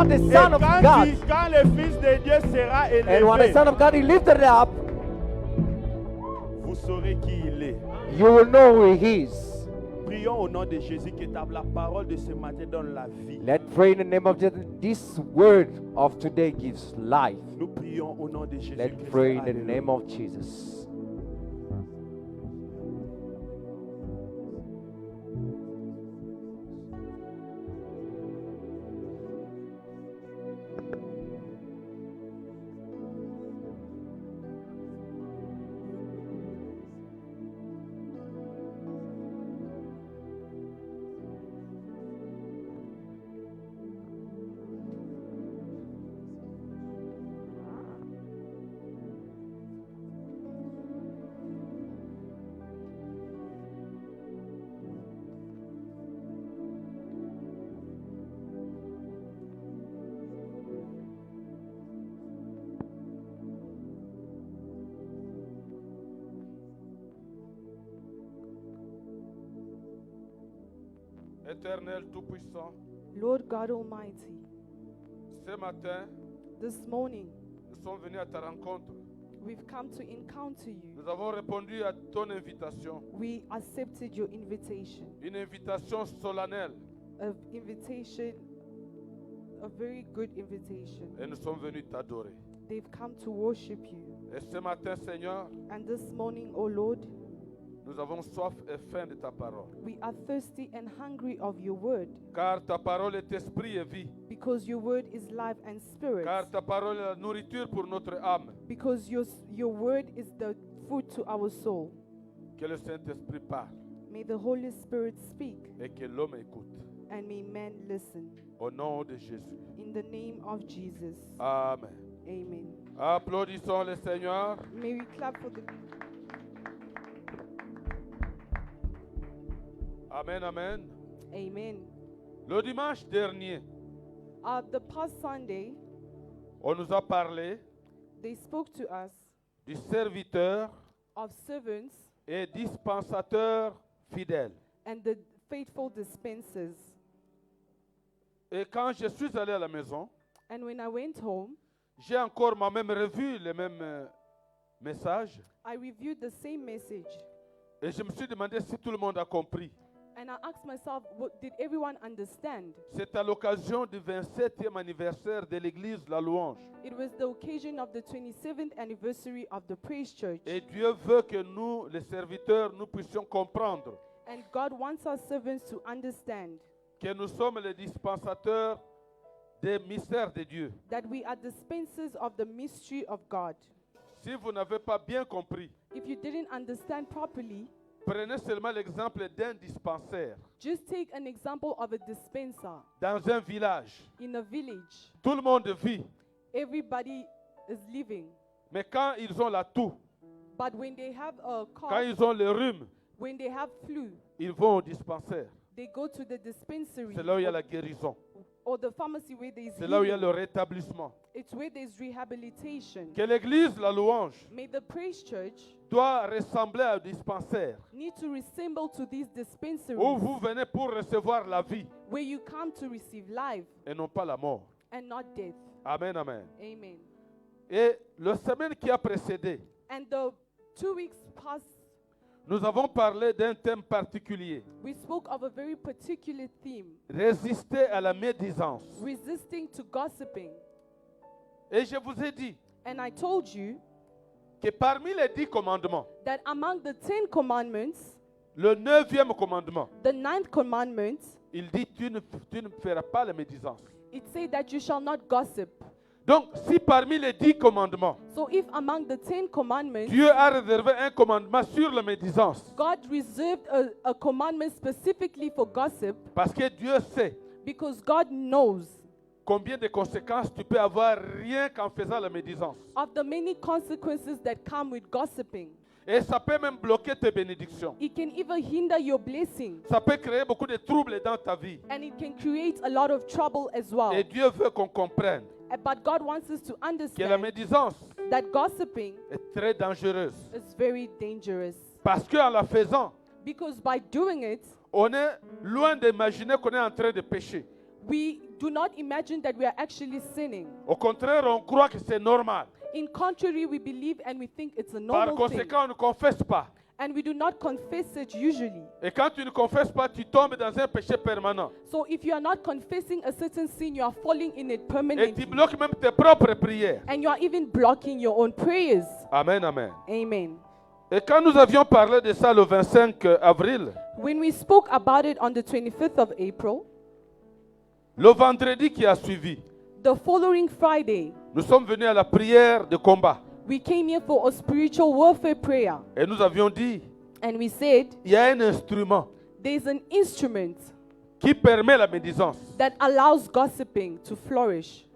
not the Et Son of God. quand le Fils de Dieu sera And when the élevé, Son of God is lifted up, vous saurez qui il est. you will know who He is. Prions au nom de Jésus que la parole de ce matin donne la vie. Let's pray in the name of Jesus. This word of today gives life. Nous prions au nom de Jésus. Let's Christ. pray in the Alléluia. name of Jesus. Éternel Tout-Puissant, Lord God Almighty, ce matin, this morning nous sommes venus à ta rencontre. we've come to encounter you. Nous avons répondu à ton invitation, We accepted your invitation, une invitation solennelle, an invitation, a very good invitation. et nous sommes venus t'adorer. They've come to worship you. Et ce matin, Seigneur, And this morning, O Lord, nous avons soif et faim de ta parole. we are thirsty and hungry of your word, Car ta parole est esprit et vie. because your word is life and spirit, Car ta parole est la nourriture pour notre âme. because your word is the food to our soul. Que le Saint-Esprit parle May the Holy Spirit speak, et que l'homme écoute. and may men listen. Au nom de Jésus. In the name of Jesus, Amen. amen. Applaudissons le Seigneur. May we clap for the Amen, amen. amen. Le dimanche dernier, The past Sunday, on nous a parlé they spoke to us du serviteur of servants et dispensateur fidèle. and the faithful dispensers. Et quand je suis allé à la maison, And when I went home, j'ai encore moi-même revu les mêmes messages I reviewed the same message. et je me suis demandé si tout le monde a compris. And I asked myself, did everyone understand? C'est à l'occasion du 27e anniversaire de l'église La Louange. It was the occasion of the 27th anniversary of the Praise Church. Et Dieu veut que nous, les serviteurs, nous puissions comprendre And God wants our servants to understand que nous sommes les dispensateurs des mystères de Dieu. that we are dispensers of the mystery of God. Si vous n'avez pas bien compris, If you didn't understand properly, prenez seulement l'exemple d'un dispensaire just take an example of a dispenser dans un village. in a village. Tout le monde vit, Everybody is living. mais quand ils ont la toux, But when they have a quand cough, ils ont le rhume, when they have flu, ils vont au dispensaire. they go to the dispensary C'est là où il y a la guérison. or the pharmacy where there is C'est là où il y a healing. le rétablissement. It's where there is rehabilitation. Que l'église, la louange, May the Praise Church doit ressembler à un dispensaire need to resemble to these dispensaries où vous venez pour recevoir la vie where you come to receive life et non pas la mort. and not death. Amen, amen. Amen. Et la semaine qui a précédé, And the 2 weeks past, nous avons parlé d'un thème particulier. we spoke of a very particular theme, Résister à la médisance. resisting to gossiping. Et je vous ai dit And I told you que parmi les 10 commandements, that among the 10 commandments, le 9e commandement, the 9th commandment, il dit tu ne feras pas la médisance. it said that you shall not gossip. Donc, si parmi les 10 commandements, So if among the 10 commandments, Dieu a réservé un commandement sur la médisance, God reserved a commandment specifically for gossip, parce que Dieu sait because God knows combien de conséquences tu peux avoir rien qu'en faisant la médisance. of the many consequences that come with gossiping. Et ça peut même bloquer tes bénédictions. It can even hinder your blessing, Ça peut créer beaucoup de troubles dans ta vie. and it can create a lot of trouble as well. Et Dieu veut qu'on comprenne But God wants us to que la understand médisance that gossiping est très dangereuse. is very dangerous, Parce qu'en la faisant, because by doing it, on est loin d'imaginer qu'on est en train de pécher. we do not imagine that we are actually sinning. Au contraire, on croit que c'est normal. In contrary, we believe and we think it's a Par normal thing. conséquent, on ne confesse pas. And we do not confess it usually. Et quand tu ne confesses pas, tu tombes dans un péché permanent. So if you are not confessing a certain sin, you are falling in it Et tu permanently. bloques même tes propres prières. And you are even blocking your own prayers. Amen, amen. Amen. Et quand nous avions parlé de ça le 25 avril, When we spoke about it on the 25th of April, le vendredi qui a suivi, the following Friday, nous sommes venus à la prière de combat. we came here for a spiritual warfare prayer. Et nous avions dit, And we said, il y a un instrument there's an instrument qui permet la médisance. that allows gossiping to flourish,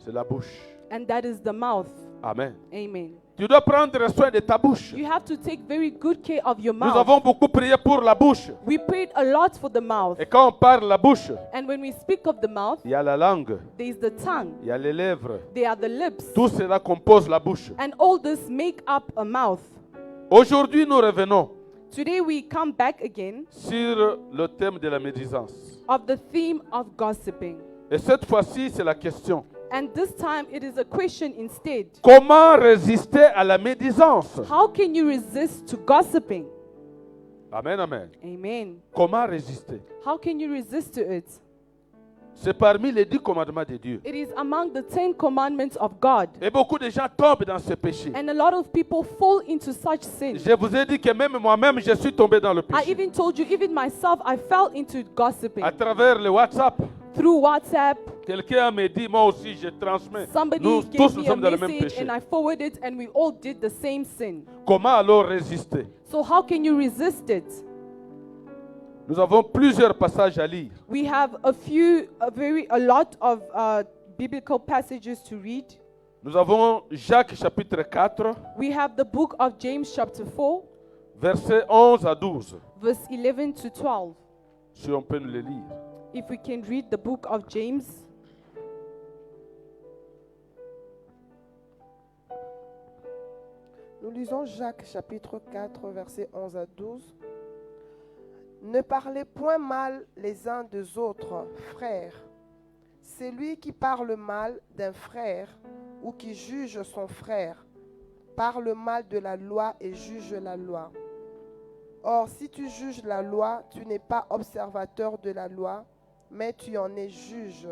C'est la bouche. and that is the mouth. Amen. Amen. Tu dois prendre soin de ta bouche. You have to take very good care of your Nous mouth. avons beaucoup prié pour la bouche. We prayed a lot for the mouth. Et quand on parle la bouche, And when we speak of the mouth, il y a la langue, there is the tongue, il y a les lèvres. there are the lips, Tout cela compose la bouche. and all this make up a mouth. Aujourd'hui, nous revenons Today we come back again sur le thème de la médisance. of the theme of gossiping. Et cette fois-ci, c'est la question. And this time it is a question instead. Comment résister à la médisance? How can you resist to gossiping? Amen, amen. Amen. Comment résister? How can you resist to it? C'est parmi les 10 commandements de Dieu. It is among the 10 commandments of God. Et beaucoup de gens tombent dans ce péché. And a lot of people fall into such sin. Je vous ai dit que même moi-même, je suis tombé dans le I péché. even told you, even myself, I fell into gossiping. À travers le WhatsApp, Through WhatsApp, quelqu'un me dit, moi aussi, je transmets. somebody Nous gave tous, nous me a sommes dans le même message péché. and I forwarded it and we all did the same sin. Comment alors résister? So how can you resist it? Nous avons plusieurs passages à lire. We have a lot of biblical passages to read. Nous avons Jacques chapitre 4, We have the book of James chapter 4, versets 11 à 12. verse 11 to 12. Si on peut nous les lire. If we can read the book of James. Nous lisons Jacques chapitre 4, versets 11 à 12. Ne parlez point mal les uns des autres, frères. Celui qui parle mal d'un frère ou qui juge son frère parle mal de la loi et juge la loi. Or, si tu juges la loi, tu n'es pas observateur de la loi, mais tu en es juge.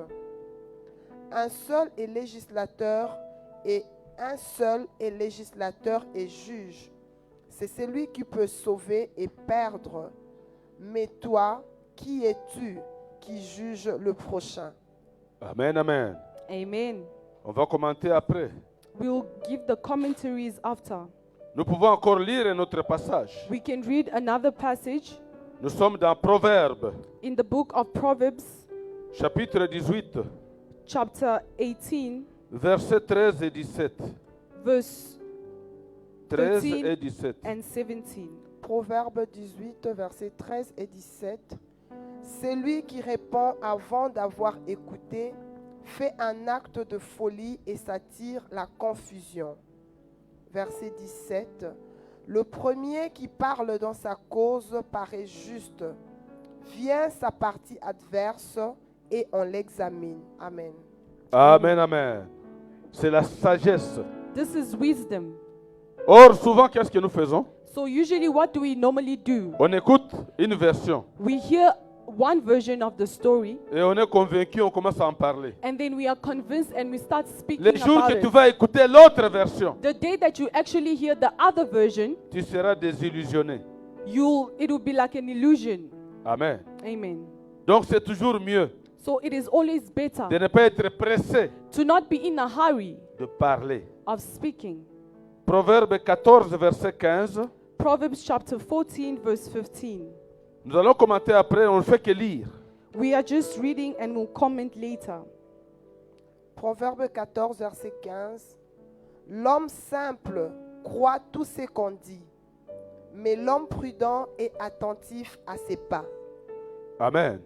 Un seul est législateur et juge. C'est celui qui peut sauver et perdre. Mais toi, qui es-tu qui juge le prochain? Amen, amen. Amen. On va commenter après. We will give the commentaries after. Nous pouvons encore lire un autre passage. We can read another passage Nous sommes dans Proverbes, in the book of Proverbs, chapitre 18, chapter 18, versets 13 et 17. verse 13 13 et 17. and 17. Proverbe 18, versets 13 et 17. Celui qui répond avant d'avoir écouté fait un acte de folie et s'attire la confusion. Verset 17. Le premier qui parle dans sa cause paraît juste. Vient sa partie adverse et on l'examine. Amen. Amen, amen. C'est la sagesse. This is wisdom. Or, souvent, qu'est-ce que nous faisons? So usually what do we normally do? On écoute une version We hear one version of the story et on est convaincu, on commence à en parler. and then we are convinced and we start speaking Les jours about que tu it. vas écouter l'autre version, The day that you actually hear the other version, tu seras désillusionné. it will be like an illusion. Amen. Amen. Donc, c'est toujours mieux So it is always better de ne pas être pressé to not be in a hurry de parler. of speaking. Proverbe 14, verset 15. Proverbs chapter 14 verse 15. Nous allons commenter après, on ne fait que lire. We are just reading and we'll comment later. Proverbe 14, verset 15. L'homme simple croit tout ce qu'on dit, mais l'homme prudent est attentif à ses pas. Amen.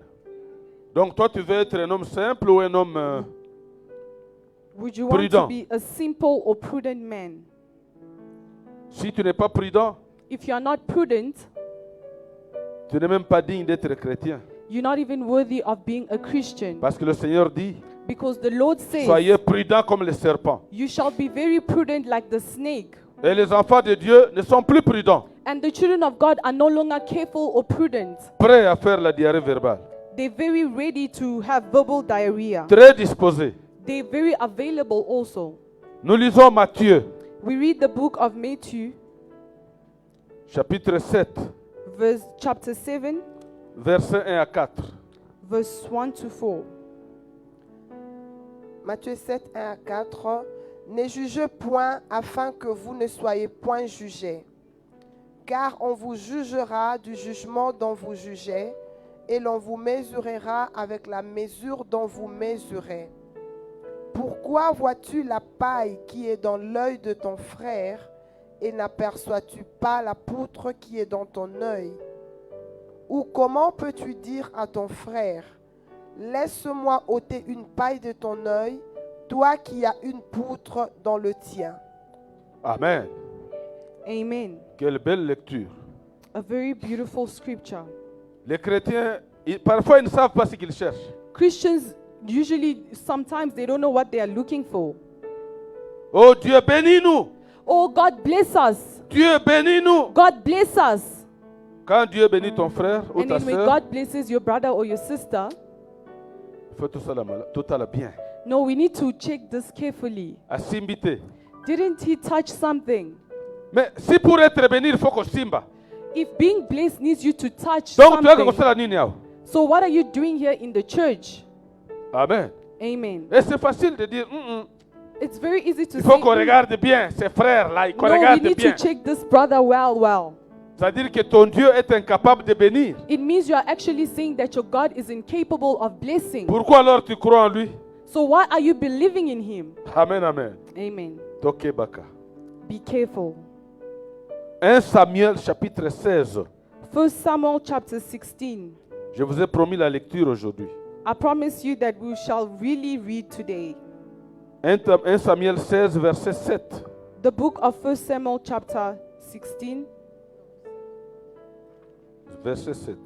Donc toi, tu veux être un homme simple ou un homme... Would you want Prudent. to be a simple or prudent man? Si tu n'es pas prudent, If you are not prudent, tu n'es même pas digne d'être chrétien. You're not even worthy of being a Christian. Parce que le Seigneur dit, Because the Lord says, soyez prudents comme les serpents. you shall be very prudent like the snake. Et les enfants de Dieu ne sont plus prudents, And the children of God are no longer careful or prudent. prêts à faire la diarrhée verbale, They're very ready to have verbal diarrhea. très disposés. They're very available also. Nous lisons Matthieu, We read the book of Matthew, chapitre 7, chapter 7, versets 1 à 4. verse 1 to 4. Matthieu 7, 1 à 4. Ne jugez point afin que vous ne soyez point jugés. Car on vous jugera du jugement dont vous jugez, et l'on vous mesurera avec la mesure dont vous mesurez. Pourquoi vois-tu la paille qui est dans l'œil de ton frère, et n'aperçois-tu pas la poutre qui est dans ton œil? Ou comment peux-tu dire à ton frère, laisse-moi ôter une paille de ton œil, toi qui as une poutre dans le tien? Amen. Amen. Quelle belle lecture. A very beautiful scripture. Les chrétiens, parfois, ils ne savent pas ce qu'ils cherchent. Christians usually, sometimes they don't know what they are looking for. Oh Dieu, bénis-nous. Oh, God bless us. Dieu, bénis-nous. God bless us. Quand Dieu bénit ton frère ou And ta then when soeur, God blesses your brother or your sister, fais tout ça là bien. no, we need to check this carefully. À s'imiter. Didn't he touch something? Mais si pour être béni, il faut qu'on simba. If being blessed needs you to touch Donc tu as que something, la nini yao. so what are you doing here in the church? Amen. Amen. Et c'est facile de dire, It's very easy to il faut say, qu'on regarde bien ces frères là, qu'on no, we regarde need bien. to check this brother well. C'est-à-dire que ton Dieu est incapable de bénir. It means you are actually saying that your God is incapable of blessing. Pourquoi alors tu crois en lui? So why are you believing in him? Amen, amen. Amen. Toke baka. Be careful. 1 Samuel chapitre 16. 1 Samuel chapter 16. Je vous ai promis la lecture aujourd'hui. I promise you that we shall really read today. 1 Samuel 16, verset 7. The book of 1 Samuel chapter 16, Verset 7.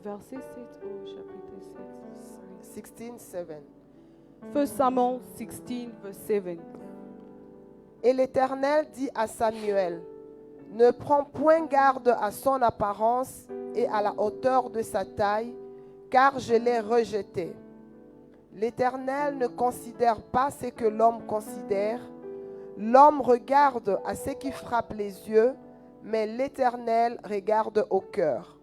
verset 7 au chapitre 7. 16, 7. 1 Samuel 16, verse 7. Et l'Éternel dit à Samuel, ne prends point garde à son apparence et à la hauteur de sa taille, car je l'ai rejeté. L'Éternel ne considère pas ce que l'homme considère. L'homme regarde à ce qui frappe les yeux, mais l'Éternel regarde au cœur.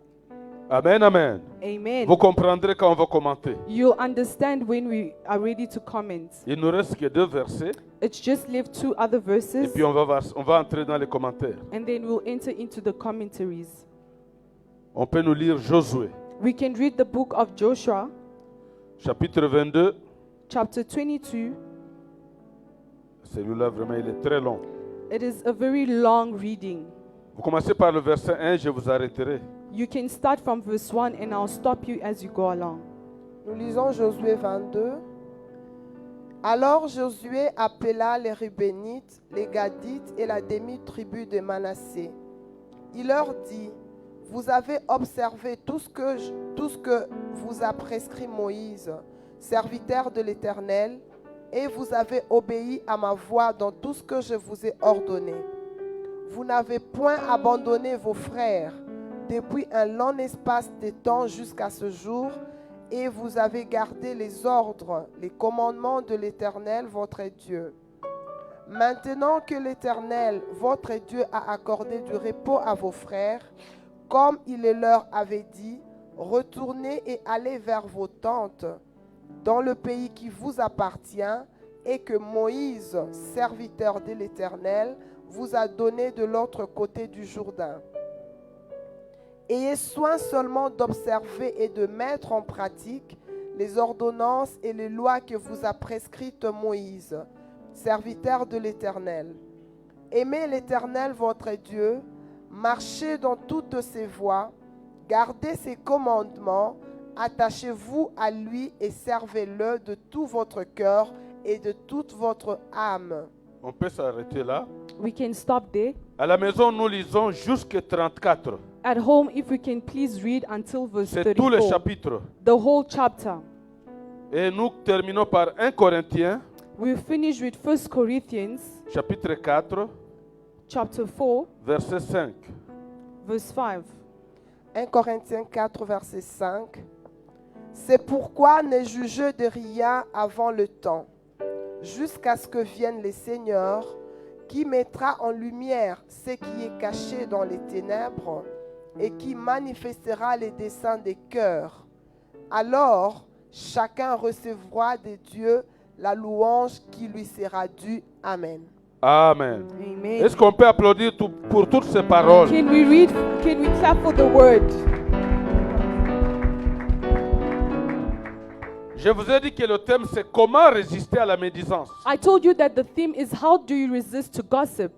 Amen, amen. Amen. Vous comprendrez quand on va commenter. You'll understand when we are ready to comment. Il nous reste que 2 versets. It's just left 2 other Et verses, puis on va entrer dans les commentaires. and then we'll enter into the commentaries. On peut nous lire Josué, We can read the book of Joshua, chapitre 22. chapter 22. Celui-là, vraiment, il est très long. It is a very long reading. Vous commencez par le verset 1, je vous arrêterai. You can start from verse 1 and I'll stop you as you go along. Nous lisons Josué 22. Alors Josué appela les Rubénites, les Gadites et la demi-tribu de Manassé. Il leur dit, vous avez observé tout ce que vous a prescrit Moïse, serviteur de l'Éternel, et vous avez obéi à ma voix dans tout ce que je vous ai ordonné. Vous n'avez point abandonné vos frères depuis un long espace de temps jusqu'à ce jour, et vous avez gardé les ordres, les commandements de l'Éternel, votre Dieu. Maintenant que l'Éternel, votre Dieu, a accordé du repos à vos frères, comme il le leur avait dit, retournez et allez vers vos tentes, dans le pays qui vous appartient, et que Moïse, serviteur de l'Éternel, vous a donné de l'autre côté du Jourdain. Ayez soin seulement d'observer et de mettre en pratique les ordonnances et les lois que vous a prescrites Moïse, serviteur de l'Éternel. Aimez l'Éternel votre Dieu, marchez dans toutes ses voies, gardez ses commandements, attachez-vous à lui et servez-le de tout votre cœur et de toute votre âme. On peut s'arrêter là. We can stop there. À la maison, nous lisons jusqu'à 34. At home, if we can please read until verse C'est tout le 34. chapitre. The whole chapter. Et nous terminons par 1 Corinthiens, We finish with 1 Corinthians chapitre 4, chapter 4, verset 5. verse 5. 1 Corinthiens 4, verset 5. C'est pourquoi ne jugez de rien avant le temps, jusqu'à ce que vienne le Seigneur, qui mettra en lumière ce qui est caché dans les ténèbres et qui manifestera les desseins des cœurs. Alors, chacun recevra de Dieu la louange qui lui sera due. Amen. Amen. Amen. Est-ce qu'on peut applaudir pour toutes ces paroles? Can we clap for the word? Je vous ai dit que le thème c'est comment résister à la médisance. I told you that the theme is how do you resist to gossip?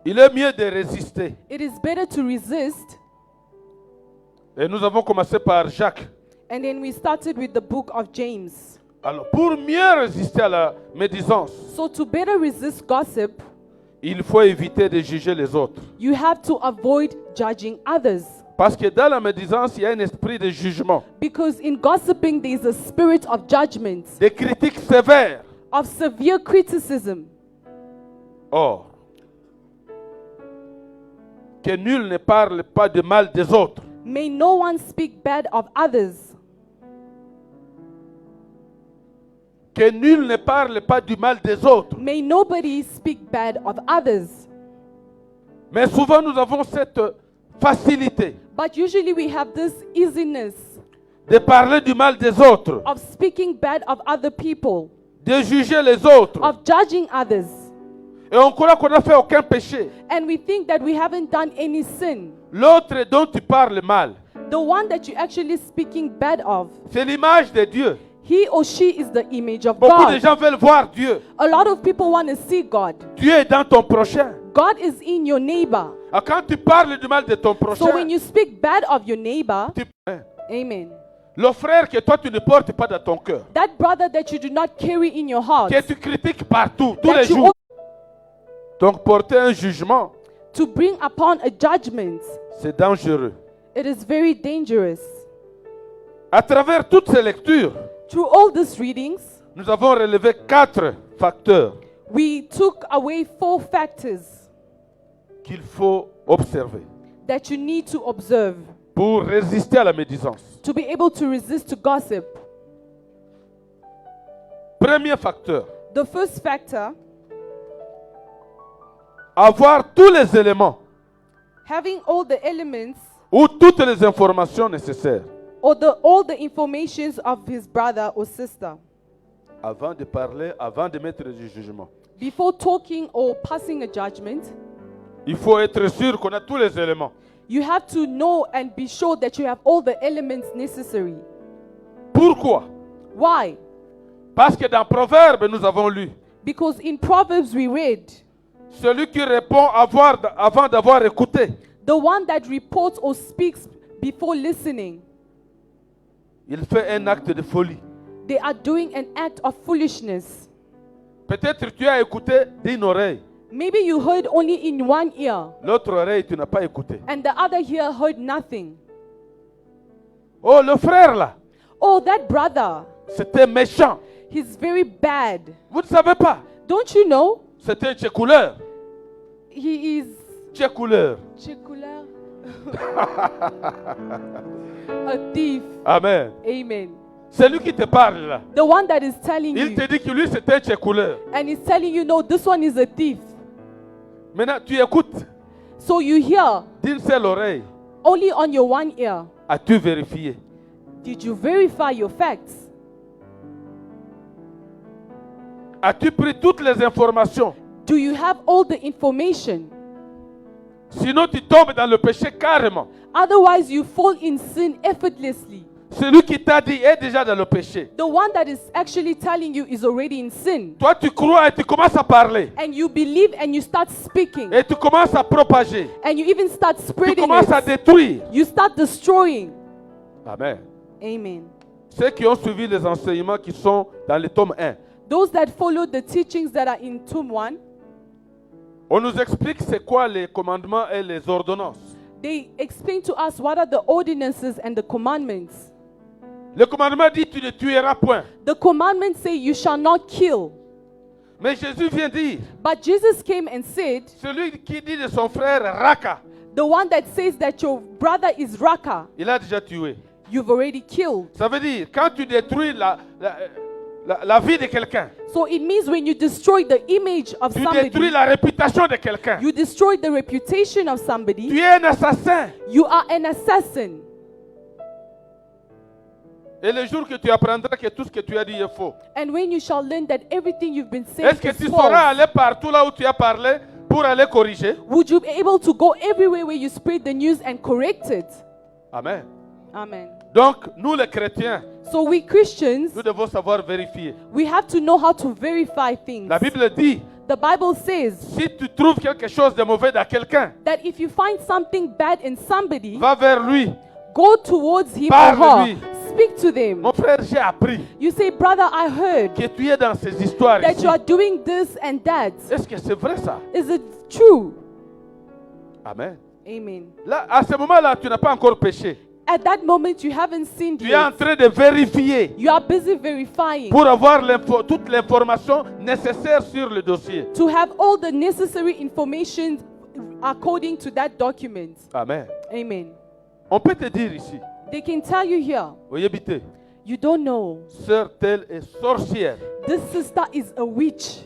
Il est mieux de résister. It is better to resist. Et nous avons commencé par Jacques. And then we started with the book of James. Alors, pour mieux résister à la médisance, So to better resist gossip, il faut éviter de juger les autres. you have to avoid judging others. Parce que dans la médisance, il y a un esprit de jugement, Because in gossiping, there is a spirit of judgment, de critiques sévères. of severe criticism. Or, que nul ne parle pas de mal des autres. May no one speak bad of others. Que nul ne parle pas du mal des autres. May nobody speak bad of others. Mais souvent, nous avons cette facilité But usually we have this easiness de parler du mal des autres, of speaking bad of other people, de juger les autres. of judging others. Et on croit qu'on n'a fait aucun péché. And we think that we haven't done any sin. L'autre dont tu parles mal, The one that you're actually speaking bad of, c'est l'image de Dieu. he or she is the image of Beaucoup de God. gens veulent voir Dieu. A lot of people want to see God. Dieu est dans ton prochain. God is in your neighbor. Ah, quand tu parles du mal de ton prochain, So when you speak bad of your neighbor, tu- amen. le frère que toi tu ne portes pas dans ton cœur, That brother that you do not carry in your heart, que tu critiques partout, tous that les you jours. Donc porter un jugement, to bring upon a judgment, c'est dangereux. it is very dangerous. À travers toutes ces lectures, Through all these readings, nous avons relevé 4 facteurs we took away 4 factors qu'il faut observer that you need to observe pour résister à la médisance. to be able to resist to gossip. Premier facteur, The first factor, avoir tous les éléments having all the elements ou toutes les informations nécessaires or all the informations of his brother or sister avant de parler, avant de mettre du jugement. before talking or passing a judgment. Il faut être sûr qu'on a tous les éléments. You have to know and be sure that you have all the elements necessary. Pourquoi? Why? Parce que dans Proverbes, nous avons lu, Because in Proverbs we read, celui qui répond avant d'avoir écouté, the one that reports or speaks before listening, il fait un acte de folie. they are doing an act of foolishness. Peut-être tu as écouté d'une oreille, Maybe you heard only in one ear, l'autre oreille tu n'as pas écouté. and the other ear heard nothing. Oh, le frère là, Oh, that brother, c'était méchant. he's very bad. Vous ne savez pas, Don't you know? c'était un tchécouleur. He is Tchécouleur. Chikula, a thief. Amen. Amen. C'est lui qui te parle là. The one that is telling Il you, te dit que lui c'était un tchécouleur. and he's telling you, no, this one is a thief. Maintenant, tu écoutes So you hear d'une seule oreille. only on your one ear. As-tu vérifié? Did you verify your facts? As-tu pris toutes les informations? Do you have all the information? Sinon, tu tombes dans le péché carrément. Otherwise, you fall in sin effortlessly. Celui qui t'a dit est déjà dans le péché. The one that is actually telling you is already in sin. Toi, tu crois et tu commences à parler. And you believe and you start speaking. Et tu commences à propager. And you even start Tu spreading commences à it. détruire. You start destroying. Amen. Amen. Ceux qui ont suivi les enseignements qui sont dans le tome 1, Those that follow the teachings that are in Tomb 1, On nous explique c'est quoi les commandements et les ordonnances. They explain to us what are the ordinances and the commandments. Le commandement dit tu ne tueras point. The commandments say you shall not kill. Mais Jésus vient dire, But Jesus came and said, celui qui dit de son frère Raka, the one that says that your brother is Raka, il a déjà tué. you've already killed. Ça veut dire, quand tu détruis la vie de quelqu'un, So it means when you destroy the image of tu détruis somebody, la réputation de quelqu'un. you destroy the reputation of Tu somebody, es un assassin. you are an assassin. Et le jour que tu apprendras que tout ce que tu as dit est faux, And when you shall learn that everything you've been saying est-ce que is tu sauras false, aller partout là où tu as parlé pour aller corriger? would you be able to go everywhere where you spread the news and correct it? Amen. Amen. Donc, nous les chrétiens, So we Christians, nous devons savoir vérifier. we have to know how to verify things. La Bible dit, The Bible says si tu trouves quelque chose de mauvais dans quelqu'un, that if you find something bad in somebody, va vers lui. go towards him or Parle-lui. her. Speak to them. Mon frère, j'ai appris You say, brother, I heard que tu es dans ces histoires that ici. you are doing this and that. Est-ce que c'est vrai ça? Is it true? Amen. Amen. Là, à ce moment-là, tu n'as pas encore péché. At that moment, you haven't sinned Tu es en yet. train de vérifier You are busy verifying pour avoir toute l'information nécessaire sur le dossier. to have all the necessary information according to that document. Amen. Amen. On peut te dire ici, They can tell you here, Oyebite, you don't know. sœur telle est sorcière. This sister is a witch.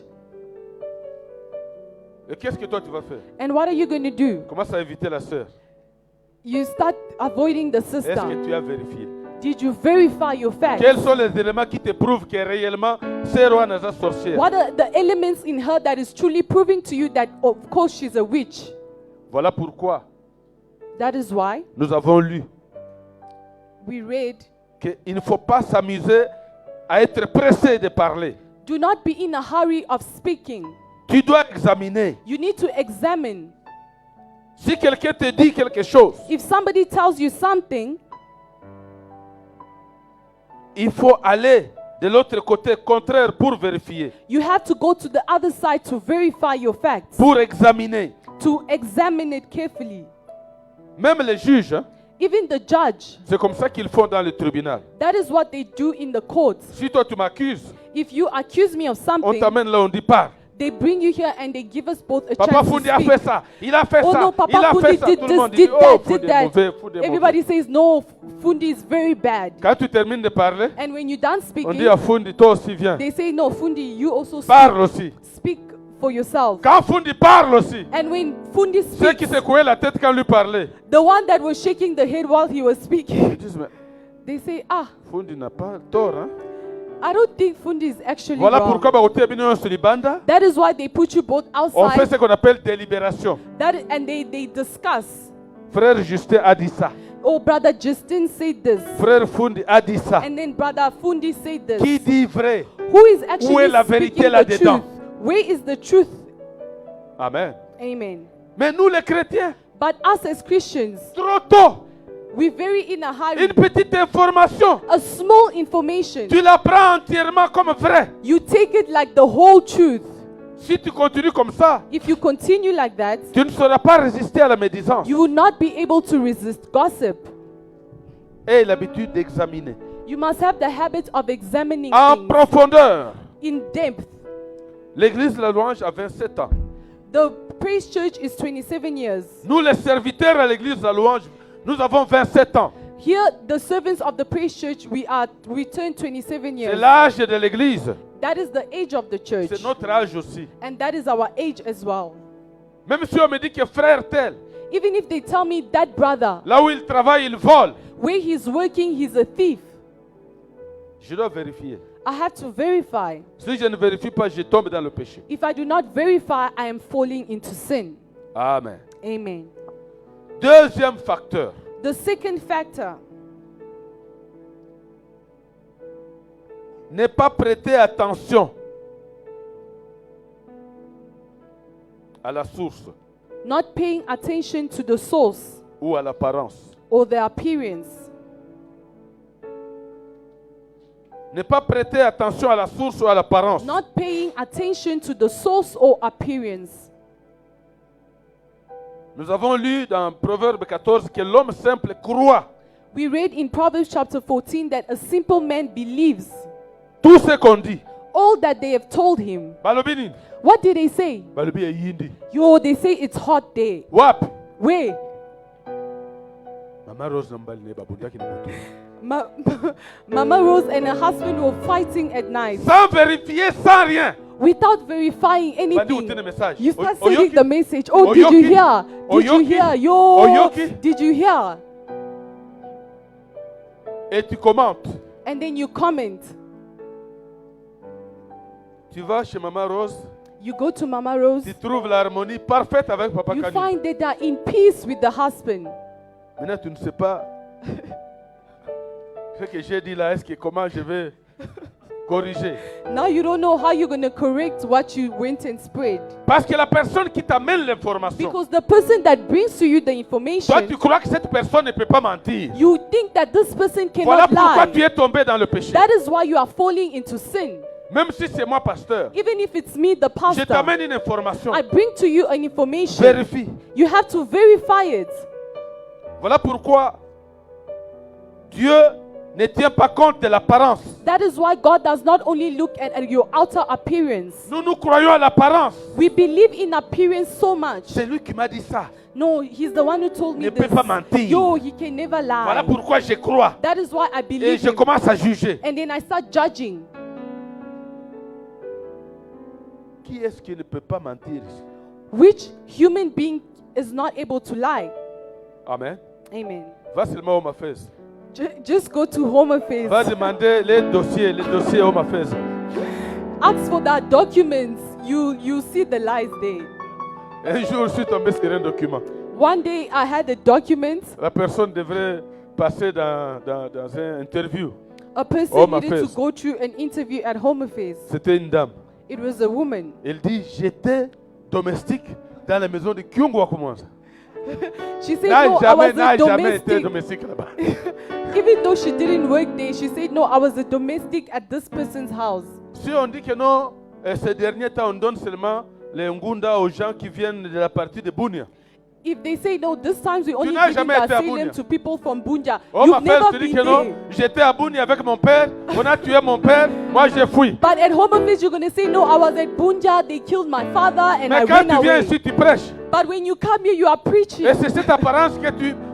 Et qu'est-ce que toi tu vas faire? And what are you going to do? Commence à éviter la sœur. You start avoiding the Est-ce sister. que tu as vérifié? Did you verify your facts? Quels sont les éléments qui te prouvent que réellement c'est Rwanda sorcière? What are the elements in her that is truly proving to you that of course she's a witch? Voilà pourquoi That is why nous avons lu we read, qu'il ne faut pas s'amuser à être pressé de parler. do not be in a hurry of speaking. Tu dois examiner. You need to examine. Si quelqu'un te dit quelque chose, If somebody tells you something, il faut aller de l'autre côté contraire pour vérifier, you have to go to the other side to verify your facts, pour examiner. to examine it carefully. Même les juges, hein, Even the judge, c'est comme ça qu'ils font dans le tribunal. that is what they do in the courts. Si toi tu m'accuses, If you accuse me of on something, t'amène là, on dit parle. they bring you here and they give us both a Papa chance to Fundi a speak. fait ça, il a fait Oh ça, no, il Papa a Fundi fait ça. did Tout le this, monde dit, did oh, that, Fundi did est that. mauvais, Fundi est Everybody mauvais. says, no, Fundi is very bad. Quand tu termines de parler, And when you're done on speaking, dit à Fundi, toi aussi viens. they say, no, Fundi, you also Parle aussi. speak for yourself. Quand Fundi parle aussi, And when Fundi ceux qui speaks, secouaient la tête quand lui parlait, the one that was shaking the head while he was ils speaking, disent, mais they say, ah, Fundi n'a pas tort. Hein? I don't think Fundi is actually Voilà wrong. pourquoi Baoté Bino sur les bandes, That is why they put you both on fait outside ce qu'on appelle délibération. and they discuss. Frère Justin a dit ça. Oh, brother Justin said this. Frère Fundi a dit ça. And then brother Fundi said this. Qui dit vrai? Who is actually Où est la vérité speaking the là-dedans? truth? Where is the truth? Amen. Amen. Mais nous les chrétiens, But us as Christians, trop tôt, we're very in a hurry. une petite information, A small information, tu la prends entièrement comme vraie. you take it like the whole truth. Si tu continues comme ça, If you continue like that, tu ne sauras pas résister à la médisance. you will not be able to resist gossip. Aie l'habitude d'examiner You must have the habit of examining en things profondeur. in depth. L'église de la louange a 27 ans. The praise church is 27 years. Nous les serviteurs à l'église de la louange, nous avons 27 ans. Here, the servants of the praise church, we turn 27 C'est years. l'âge de l'église. That is the age of the church. C'est notre âge aussi. And that is our age as well. Même si on me dit que frère tel, Even if they tell me that brother, là où il travaille, il vole, where he's working, he's a thief, je dois vérifier. I have to verify. Si je ne vérifie pas, je tombe dans le péché. If I do not verify, I am falling into sin. Amen. Amen. Deuxième facteur, The second factor, ne pas prêter attention à la source not paying attention to the source ou à l'apparence. or the appearance. Ne pas prêter attention à la source ou à l'apparence. Not paying attention to the source or appearance. Nous avons lu dans Proverbe 14 que l'homme simple croit We read in Proverbs chapter 14 that a simple man believes tout ce qu'on dit. all that they have told him. Balobi nini? What did they say? Balobi yindi. Yo, they say it's hot there. Wap. Where? Mama Rose nambali ne babundaki ni mutu. Mama Rose and her husband were fighting at night Sans vérifier, sans rien. without verifying Bandi anything. utene message. You start Oyoki? sending the message. Oh, did you Oyoki? hear? Did you Oyoki? hear? Yo, Oyoki? did you hear? Et tu commentes. And then you comment. Tu vas chez Mama Rose, You go to Mama Rose. tu trouves l'harmonie parfaite avec Papa You Kani. find that they are in peace with the husband. Maintenant, tu ne sais pas ce que j'ai dit là. Est-ce que comment je vais corriger? Now you don't know how you're going to correct what you went and spread. Parce que la personne qui t'amène l'information, Because the person that brings to you the toi information, tu crois que cette personne ne peut pas mentir. you think that this person Voilà cannot pourquoi tu lie. es tombé dans le péché. That is why you are falling into sin. Même si c'est moi pasteur, Even if it's me, the je pastor, t'amène une information. I bring to you an information. Vérifie. You have to verify it. Voilà pourquoi Dieu ne tient pas compte de l'apparence. That is why God does not only look at your outer appearance. Nous croyons à l'apparence. We believe in appearance so much. C'est lui qui m'a dit ça. No, he's the one who told me Ne peut this. pas mentir. Yo, he can never Voilà lie. pourquoi je crois. That is why I Et believe je him. commence à juger. And then I start judging. Qui est-ce qui ne peut pas mentir ici? Which human being is not able to lie? Amen. Amen. Va seulement Home Affairs. Just go to Home Affairs. Va demander les dossiers Home Affairs. Ask for that documents. You see the lies there. Un jour, je suis tombé sur un document. One day I had a document. La personne devrait passer dans une interview. A person Home needed to Affairs. go through an interview at Home Affairs. C'était une dame. It was a woman. Elle dit, j'étais domestique dans la maison de Kyungu Wakumanza. She said, no, I was a N'a jamais été domestic. domestique là-bas. Even though she didn't work there, she said, no, I was a domestic at this person's house. Si on dit que non, ces derniers temps, on donne seulement les ngunda aux gens qui viennent de la partie de Bunia. If they say, no, this time we only n'as give jamais été à asylum Bunia. to people from Bunja. On You've m'appelle, never je dis been que non, there. j'étais à Bunia avec mon père, on a tué mon père, moi j'ai fui. But at Home Affairs, you're going to say, no, I was at Bunja, they killed my father, and Mais I quand went tu viens away. ici, tu prêches. But when you come here, you are preaching. Et c'est cette apparence que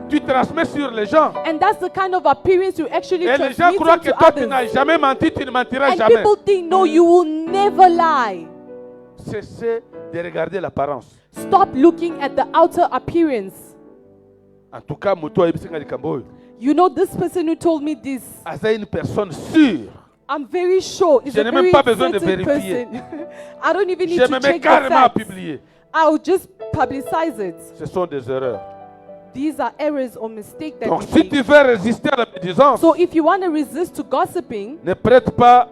tu transmets sur les gens. And that's the kind of appearance you actually Et les gens transmit croient que to toi, tu others. n'as jamais menti, tu ne mentiras And jamais. people think, no, you will never lie. Cessez de regarder l'apparence. Stop looking at the outer appearance. En tout cas, Moto Ayebisenga Likamboyo, You know, this person who told me this, c'est une personne sûre. I'm very sure it's Je a n'ai même very pas besoin de certain vérifier. person. I don't even need Je to me mets check the carrément à facts. publier. I'll just publicize it. Ce sont des erreurs. These are errors or mistakes that Donc, we si make. tu veux résister à la médisance, So if you want to resist to gossiping, ne prête pas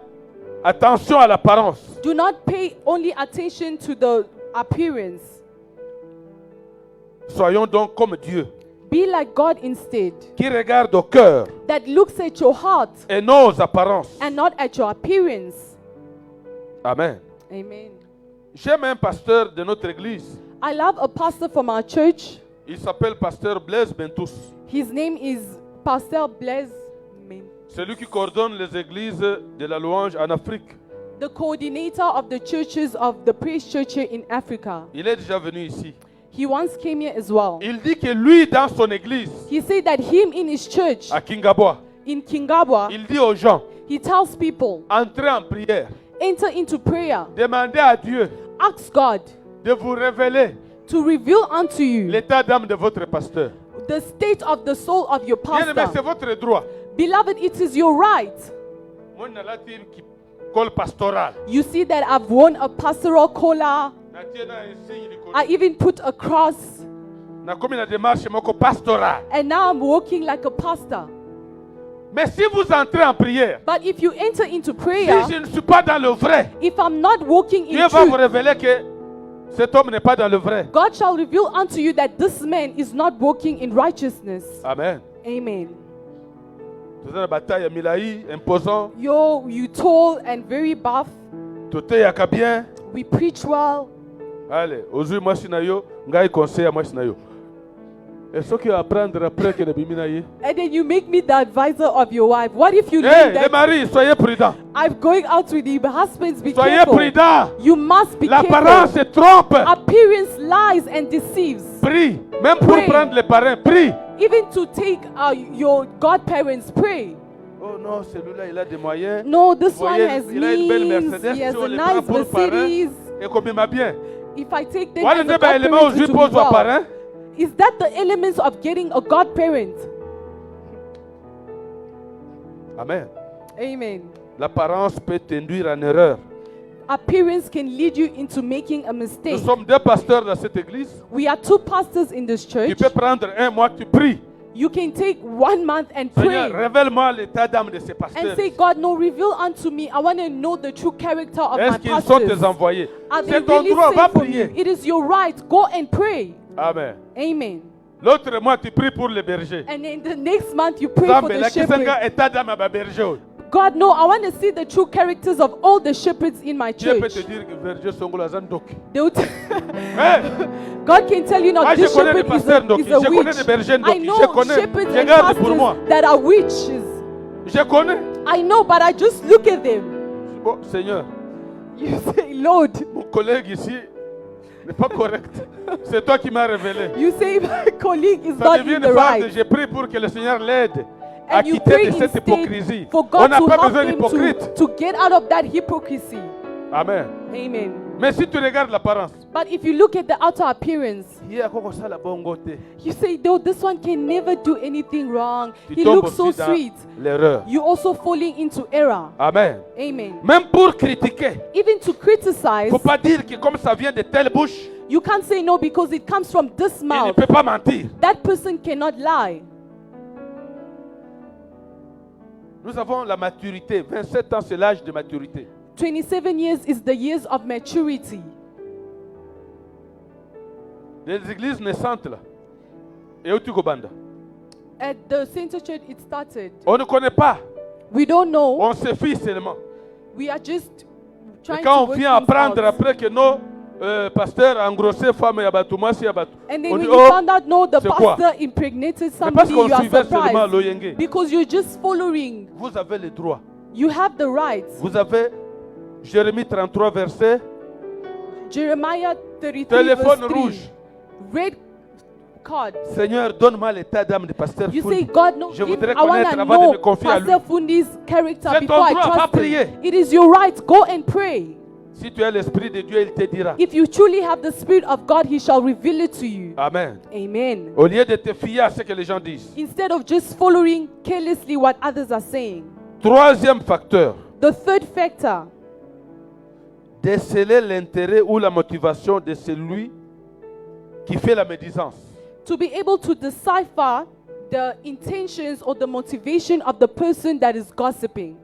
attention à l'apparence. do not pay only attention to the appearance. Soyons donc comme Dieu, Be like God instead, qui regarde au cœur that looks at your heart et non aux apparences. and not at your appearance. Amen. Amen. J'aime un pasteur de notre église. I love a pastor from our church. Il s'appelle pasteur Blaise Bentous. His name is Pastor Blaise, Celui qui coordonne les églises de la louange en Afrique. the coordinator of the churches of the Praise Church here in Africa. Il est déjà venu ici. He once came here as well. Il dit que lui, dans son église, He said that him in his church à Kingabwa, in Kingabwa, il dit aux gens, he tells people, entrez en prière. enter into prayer, Demandez à Dieu ask God de vous révéler to reveal unto you l'état d'âme de votre pasteur. the state of the soul of your Bien-aimé, c'est pastor. votre droit. Beloved, it is your right. Moi, je n'ai qui col pastoral. You see that I've worn a pastoral collar. Na tie na insigne likolo. I even put a cross. Na komi na démarche moko pastoral. And now I'm walking like a pastor. Mais si vous entrez en prière, But if you enter into si prayer, je ne suis pas dans le vrai, if I'm not walking Dieu in va vous truth, révéler que cet homme n'est pas dans le vrai. God shall reveal unto you that this man is not walking in righteousness. Amen. Amen. Tout ça, la bataille à Milaï, imposant, Yo, you tall and very buff. tout est bien. We preach well. Allez, aujourd'hui, moi, je suis na yo, ngai conseil à moi, je suis na yo. Et ce qui va apprendre après que le bimina y est. And then you make me the advisor of your wife. What if you Hey, learn les that maris, soyez prudents. I'm going out with you? Husbands, be Soyez careful. prudents. You must be L'apparence careful. se trompe. Appearance lies and deceives. Prie. Même pour Pray. prendre les parrains, prie. Even to take your godparents, pray. Oh non, celui-là, il a des moyens. No, this one Voyez, has il a une belle means. Mercedes. He has Si on a les prend nice pour parrain, Mercedes. et comme il m'a bien. If I take them Voilà, as a ben, élément godparent aujourd'hui to pose be au well, parrain. is that the elements of getting a godparent? Amen. Amen. L'apparence peut t'induire en erreur. Appearance can lead you into making a Nous mistake. sommes deux pasteurs dans cette église. We are two pastors in this Tu church. peux prendre un mois, tu pries. You can take 1 month and Seigneur, pray révèle-moi l'état d'âme de ces and pasteurs. say, God, no, reveal unto me. I want to know the true character of my Est-ce qu'ils sont tes pastors. envoyés? Are they C'est ton really droit, va sent from you? prier. It is your right. Go and pray. Amen. Amen. L'autre mois, tu pries pour les bergers. And then the next month you pray for Zambe, the la shepherd. kisanga état d'âme à berger. God, no, I want to see the true characters of all the shepherds in my Dieu peut church. te dire que berger sont la zandok. They will Hey! God can tell you now, Moi, je this connais des shepherd is pasteurs a ndoki. witch. Je connais des bergers I ndoki. know Je connais. shepherds Je and garde pour moi. pastors that are witches. Je connais. I know, but I just look at them. Bon, Seigneur, You say, Lord. mon collègue ici n'est pas correct. C'est toi qui m'as révélé. You say my colleague is Ça not devient in une the phase de right. j'ai prié pour que le Seigneur l'aide à And you quitter pray de cette instead hypocrisie. for On God n'a to pas help besoin him d'hypocrite. to get out of that hypocrisy. Amen. Amen. Mais si tu regardes l'apparence, But if you look at the outer appearance, il y a encore ça la bonne côté. you say, though this one can never do anything wrong. Tu He tombes looks so aussi dans sweet. l'erreur. You also falling into error. Amen. Amen. Même pour critiquer, Even to criticize, il ne faut pas dire que comme ça vient de telle bouche, you can't say no because it comes from this il ne mouth. peut pas mentir. That person cannot lie. Nous avons la maturité. 27 ans, c'est l'âge de maturité. 27 years is the years of maturity. Les églises naissantes là. Et où tu banda. At the Center Church, it started. On ne connaît pas. We don't know. On se fie seulement. We are just Et trying quand to on work vient things apprendre out. après que nos pasteurs ont engrossé femmes et abattu, moi aussi abattu. And then On when dit, you oh, found out, no, the c'est quoi? pastor impregnated c'est parce somebody, qu'on you are suivait seulement surprised. l'Oyenge. Because you're just following. Vous avez les droits. You have the rights. Vous avez Jérémie 33, verset. Jeremiah 33 Téléphone verse 3. rouge. Red card. Seigneur, donne-moi l'état d'âme de pasteur You Fundi. say, God, no, Je if voudrais I want connaître to avant de know me confier à lui. Pastor Fundi's character C'est before ton I droit, va trust prier. him. It is your right. Go and pray. Si tu as l'Esprit de Dieu, il te dira. If you truly have the Spirit of God, He shall reveal it to you. Amen. Amen. Au lieu de te fier à ce que les gens disent. Instead of just following carelessly what others are saying. Troisième facteur. The third factor, Déceler l'intérêt ou la motivation de celui qui fait la médisance. to be able to decipher the intentions or the motivation of the person that is gossiping.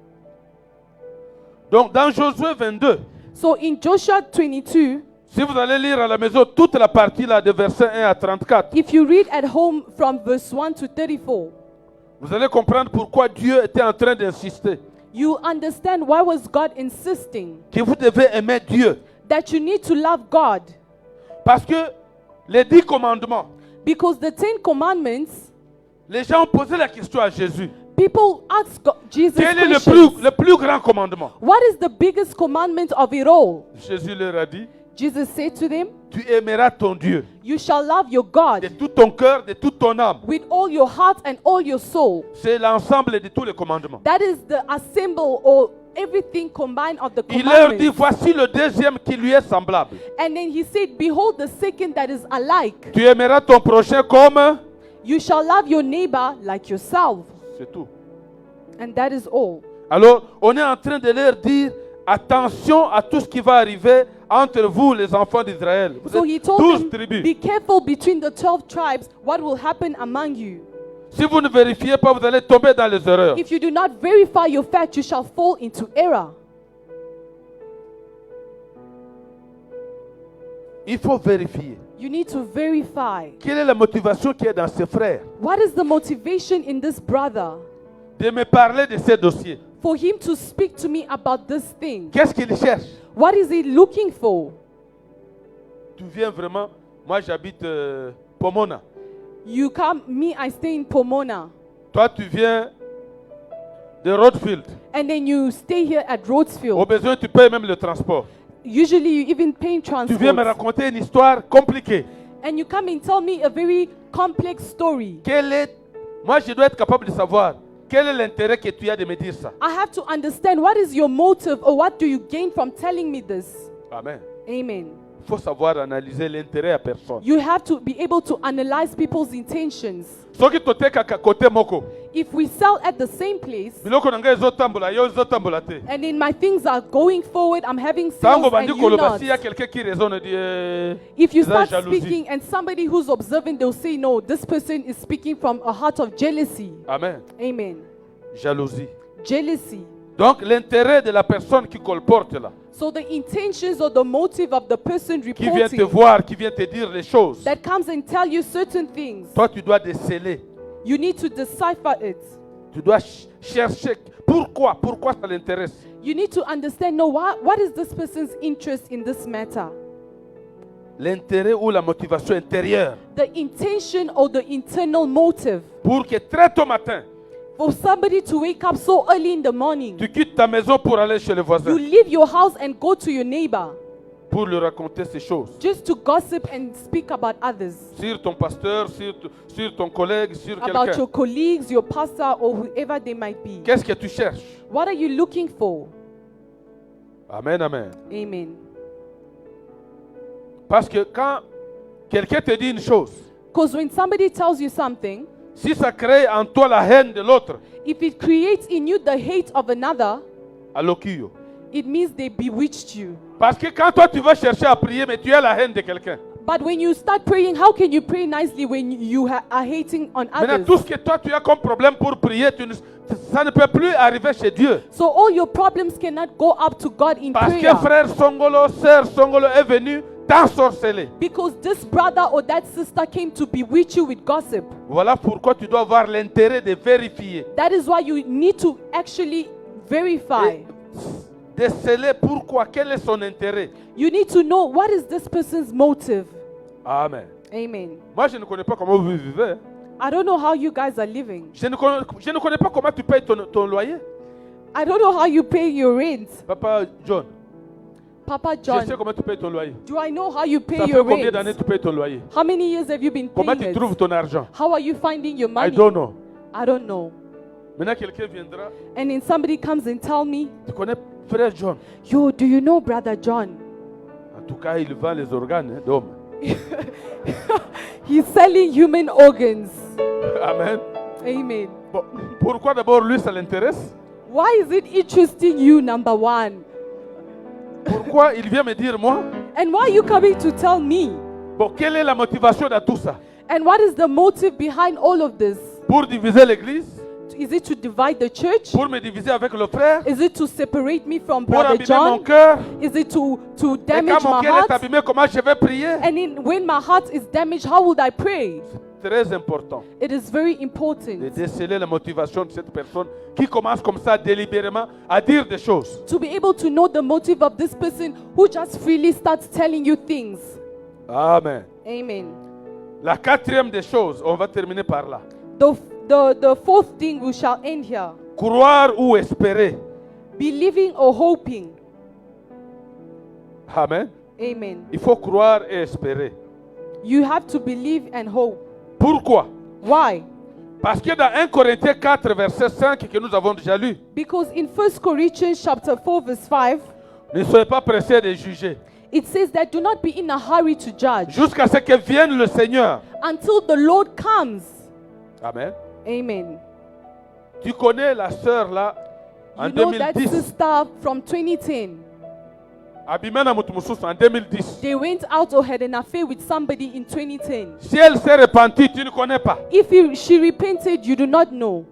Donc dans Josué 22, So in Joshua 22, si vous allez lire à la maison toute la partie là de versets 1 à 34, if you read at home from verse 1 to 34, vous allez comprendre pourquoi Dieu était en train d'insister you understand why was God insisting que vous devez aimer Dieu. that you need to love God. Parce que les 10 commandements, Because the 10 commandments, les gens ont posé la question à Jésus. people ask Jesus Quel est questions. le plus grand commandement? What is the biggest commandment of it all? Jésus leur a dit, Jesus said to them, tu aimeras ton Dieu you shall love your de God tout ton cœur, de toute ton âme. with all your heart and all your soul. C'est l'ensemble de tous les commandements. That is the assemble or everything combined of the Il leur dit, commandments. voici le deuxième qui lui est semblable. And then he said, behold the second that is alike. Tu aimeras ton prochain comme... You shall love your neighbor like yourself. C'est tout. And that is all. Alors, on est en train de leur dire, attention à tout ce qui va arriver entre vous, les enfants d'Israël. Vous So êtes he told 12 them, tribus. be careful between the 12 tribes, what will happen among you. Si vous ne vérifiez pas, vous allez tomber dans les erreurs. If you do not verify your fact, you shall fall into error. Il faut vérifier. You need to verify. Quelle est la motivation qu'il y a dans ses frères What is the motivation in this brother de me parler de ces dossiers? for him to speak to me about this thing? Qu'est-ce qu'il cherche? What is he looking for? Tu viens vraiment... Moi, j'habite Pomona. You come, me, I stay in Pomona. Toi, tu viens de Roadfield. And then you stay here at Au Rhodesfield. besoin, tu payes même le transport. Usually you even pay Tu viens me transport. raconter une histoire compliquée. And you come and tell me a very complex story. Moi, je dois être capable de savoir quel est l'intérêt que tu as de me dire ça. I have to understand what is your motive or what do you gain from telling me this? Amen. Amen. Il faut savoir analyser l'intérêt à personne. You have to be able to analyze people's intentions. Soki toteka côté moko. If we sell at the same place, Biloko nanga ezotambola, yo ezotambola te. and then my things are going forward, I'm having sales Tango and bandi you koloba not. si ya quelqu'un qui raisonne dit If you c'est start jalousie. speaking and somebody who's observing, they'll say, no, this person is speaking from a heart of jealousy. Amen. Amen. Jalousie. Jealousy. Donc l'intérêt de la personne qui colporte là, So the intentions or the motive of the person qui vient te reporting voir, qui vient te dire les choses, that comes and tell you certain things, toi tu dois déceler. you need to decipher it. Tu dois chercher pourquoi ça l'intéresse. You need to understand, no, what is this person's interest in this matter? L'intérêt ou la motivation intérieure The intention or the internal motive. pour que très tôt matin, For somebody to wake up so early in the morning, tu quittes ta maison pour aller chez le you voisin, leave your house and go to your neighbor pour lui raconter ces choses. just to gossip and speak about others, Sur ton pasteur, sur ton collègue, sur about quelqu'un. your colleagues, your pastor, or whoever they might be. Qu'est-ce que tu cherches? What are you looking for? Amen, amen. Amen. Parce que quand quelqu'un te dit une chose, Because when somebody tells you something, si ça crée en toi la haine de l'autre, if it creates in you the hate of another, alokio. it means they bewitched you. Parce que quand toi tu vas chercher à prier, mais tu as la haine de quelqu'un. But when you start praying, how can you pray nicely when you are hating on Maintenant, tout others? ce que toi tu as comme problème pour prier, ça ne peut plus arriver chez Dieu. So all your problems cannot go up to God in Parce que prayer. frère Songolo, sœur Songolo est venu t'ensorceler. Because this brother or that sister came to bewitch you with gossip. Voilà pourquoi tu dois avoir l'intérêt de vérifier. That is why you need to actually verify. Déceler pourquoi, quel est son intérêt. You need to know what is this person's motive. Amen. Amen. Moi, je ne connais pas comment vous vivez. I don't know how you guys are living. Je ne connais pas comment tu payes ton loyer. I don't know how you pay your rent. Papa John, Papa je sais John, comment tu payes ton loyer. do I know how you pay Ça fait your combien d'années rent? tu payes ton loyer? How many years have you been Comment paying tu trouves it? ton argent? How are you finding your I money? don't know. I don't know. Maintenant, quelqu'un viendra. And then somebody comes and tell me, Tu connais frère John? yo, do you know brother John? En tout cas, il vend les organes d'hommes. He's selling human organs. Amen. Amen. Bon, pourquoi d'abord lui ça l'intéresse? Why is it interesting you, number one? Pourquoi il vient me dire moi? And why are you coming to tell me? Bon, quelle est la motivation dans tout ça? And what is the motive behind all of this? Pour diviser l'église? Is it to divide the church? Pour me diviser avec le frère? Is it to separate me from Pour brother abîmer mon John? cœur? Is it to Et damage quand mon my cœur est heart? abîmé, comment je vais prier? And in, when my heart is damaged, how would I pray? Très important It is very de important déceler la motivation de cette personne qui commence comme ça délibérément à dire des choses. to be able to know the motive of this person who just freely starts telling you things. Amen. Amen. La quatrième des choses, on va terminer par là. The fourth thing we shall end here. Croire ou espérer. Believing or hoping. Amen. Amen. Il faut croire et espérer. You have to believe and hope. Pourquoi? Why? Parce que dans 1 Corinthiens 4, verset 5, que nous avons déjà lu, Because in 1 Corinthians chapter 4 verse 5, ne soyez pas pressés de juger, it says that do not be in a hurry to judge jusqu'à ce que vienne le Seigneur. until the Lord comes. Amen. Amen. Tu connais la sœur là, en You know that 2010, sister from 2010. Abimena Mutumusus en 2010. They went out or had an affair with somebody in 2010. Si elle s'est repentie, tu ne connais pas. If she repented, you do not know.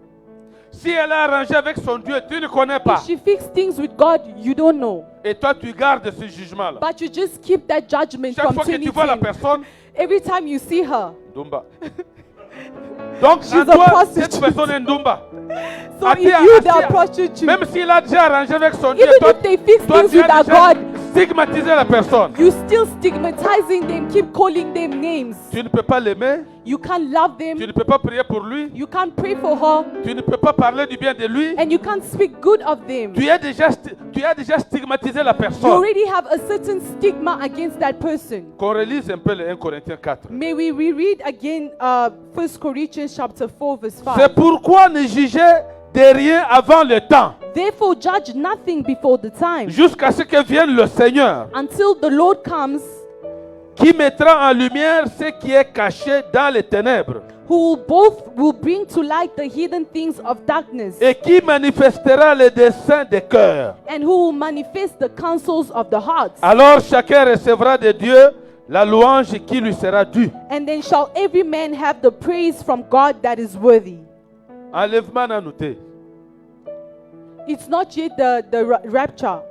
Si elle a arrangé avec son Dieu, tu ne connais pas. If she fixed things with God, you don't know. Et toi, tu gardes ce jugement-là. But you just keep that judgment Chaque from fois que tu vois la 2010. personne, Every time you see her. Dumba. Donc, She's en a toi, prostitute. cette personne est Dumba. So Ati- if you, ati- they are prostitute. Même s'il a déjà arrangé avec son Dieu, Even toi, if they fix toi, things tu as with our déjà God, stigmatiser la personne. You still stigmatizing them, keep calling them names. Tu ne peux pas l'aimer, You can't love tu ne them. peux pas prier pour lui, You can't pray for her. tu ne peux pas parler du bien de lui. And you can't speak good of them. Tu as déjà stigmatisé la You personne. already have a certain stigma against that person. Qu'on relise un peu le 1 Corinthiens 4. May we reread again 1 Corinthians chapter 4 verse C'est 5. pourquoi ne jugez de rien avant le temps, Therefore judge nothing before the time, jusqu'à ce que vienne le Seigneur, until the Lord comes, qui mettra en lumière ce qui est caché dans les ténèbres, who will bring to light the hidden things of darkness, et qui manifestera les desseins des cœurs. and who will manifest the counsels of the hearts. Alors chacun recevra de Dieu la louange qui lui sera due. And then shall every man have the praise from God that is worthy. Enlèvement à noter. It's not yet the rapture.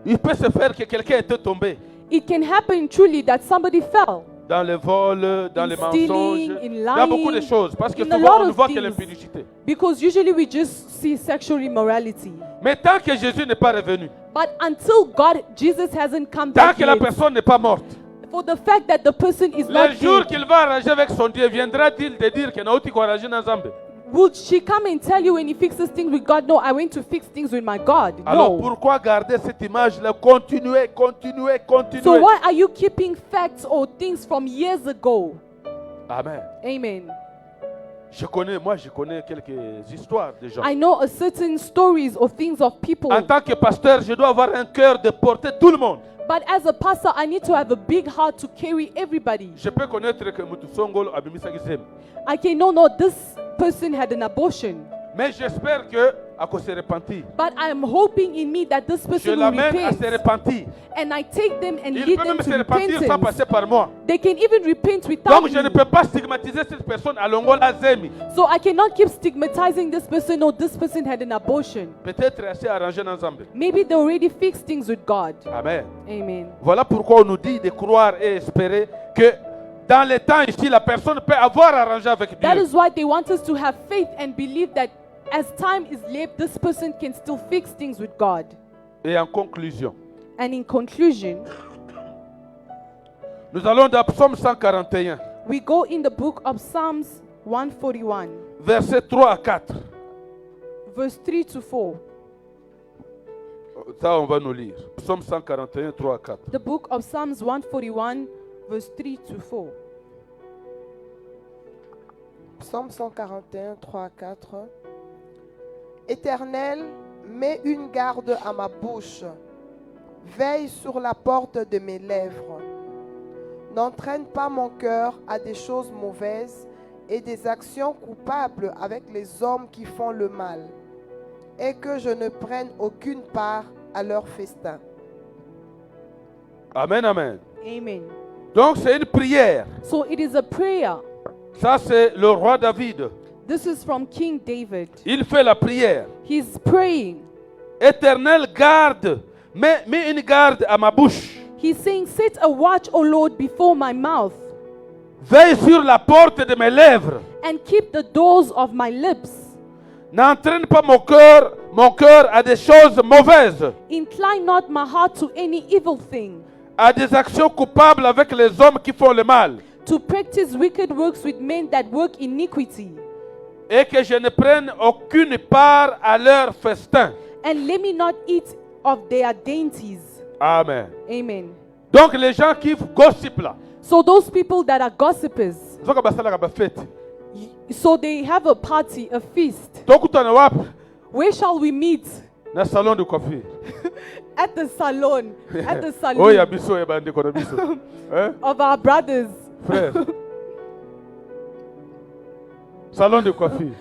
Il peut se faire que quelqu'un était tombé It can happen truly that somebody fell. dans le vol, dans les stealing, mensonges, in dans beaucoup de lying, choses. Parce que in a souvent lot on ne of voit que things. l'impudicité. Because usually we just see sexual immorality. Mais tant que Jésus n'est pas revenu, But until Jesus hasn't come tant back que la yet, personne n'est pas morte, for the fact that the person is le not jour dead, qu'il va arranger avec son Dieu, viendra-t-il te dire que nauti arrangé dans Zambé? would she come and tell you when he fixes things with God? No, I went to fix things with my God. Alors No. pourquoi garder cette image-là? Continuez. So why are you keeping facts or things from years ago? Amen. Amen. Je connais quelques histoires de gens. I know a certain stories or things of people. En tant que pasteur, je dois avoir un cœur de porter tout le monde. But as a pastor, I need to have a big heart to carry everybody. Je peux connaître que Mutusongolo abimisa gisem. I can know this person had an abortion. Mais j'espère que à cause se repentir. But I'm hoping in me that this Je person will l'amène à se repent. repentir. And I take them and Il lead peut them même to se repentir sans repentance. passer par moi. They can even repent without Donc je ne me. peux pas stigmatiser cette personne à Longola Zemi. So I cannot keep stigmatizing this person or this person had an abortion. Peut-être assez arrangé ensemble. Maybe they already fixed things with God. Amen. Amen. Voilà pourquoi on nous dit de croire et espérer que dans les temps ici, la personne peut avoir arrangé avec That Dieu. is why they want us to have faith and believe that as time is left, this person can still fix things with God. Et en conclusion, And in conclusion, nous allons dans Psaume 141, we go in the book of Psalms 141, versets 3 à 4. verse 3 to 4. Ça, on va nous lire. Psaume 141, 3 à 4. The book of Psalms 141, verse 3 to 4. Psaume 141, 3 à 4. Éternel, mets une garde à ma bouche. Veille sur la porte de mes lèvres. N'entraîne pas mon cœur à des choses mauvaises et des actions coupables avec les hommes qui font le mal, et que je ne prenne aucune part à leur festin. Amen, amen. Amen. Donc c'est une prière. So it is a prayer. Ça, c'est le roi David. This is from King David. Il fait la prière. He's praying. Éternel, garde, mets une garde à ma bouche. He's saying, set a watch, O Lord, before my mouth, Veille sur la porte de mes lèvres. and keep the doors of my lips. N'entraîne pas mon cœur à des choses mauvaises, Incline not my heart to any evil thing, à des actions coupables avec les hommes qui font le mal, to practice wicked works with men that work iniquity. et que je ne prenne aucune part à leur festin. And let me not eat of their dainties. Amen. Amen. Donc les gens qui gossipent là, So those people that are gossipers, zoka basala ka fête. so they have a party, a feast. Tokutana wapi? Where shall we meet? Na salon de coiffure. At the salon. At the Oh ya salon biso ya bande kono biso. Hein? of our brothers. Frère. Salon de coiffure.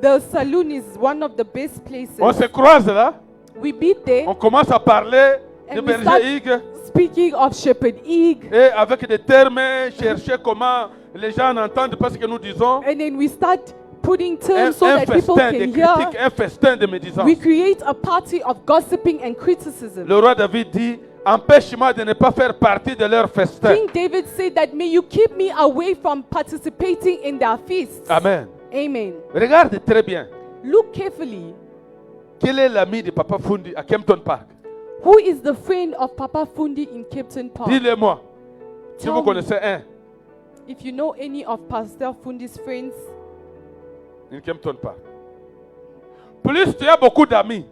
The saloon is one of the best places. On se croise là, We meet there on commence à parler de and we start berger Hugues speaking of Shepherd Eag. et avec des termes, chercher comment les gens entendent parce que nous disons And then we start putting un terms so that people festin de can hear. critiques, un festin de médisance. We create a party of gossiping and criticism. Le roi David dit, empêche-moi de ne pas faire partie de leur festin. King David said that, may you keep me away from participating in their feasts. Amen. Amen. Regarde très bien. Look carefully. Quel est l'ami de Papa Fundi à Kempton Park? Who is the friend of Papa Fundi in Captain Park? Dis-le-moi. Si Tell vous me. connaissez un, If you know any of Pastor Fundi's friends, in Kempton Park. Plus tu as beaucoup d'amis,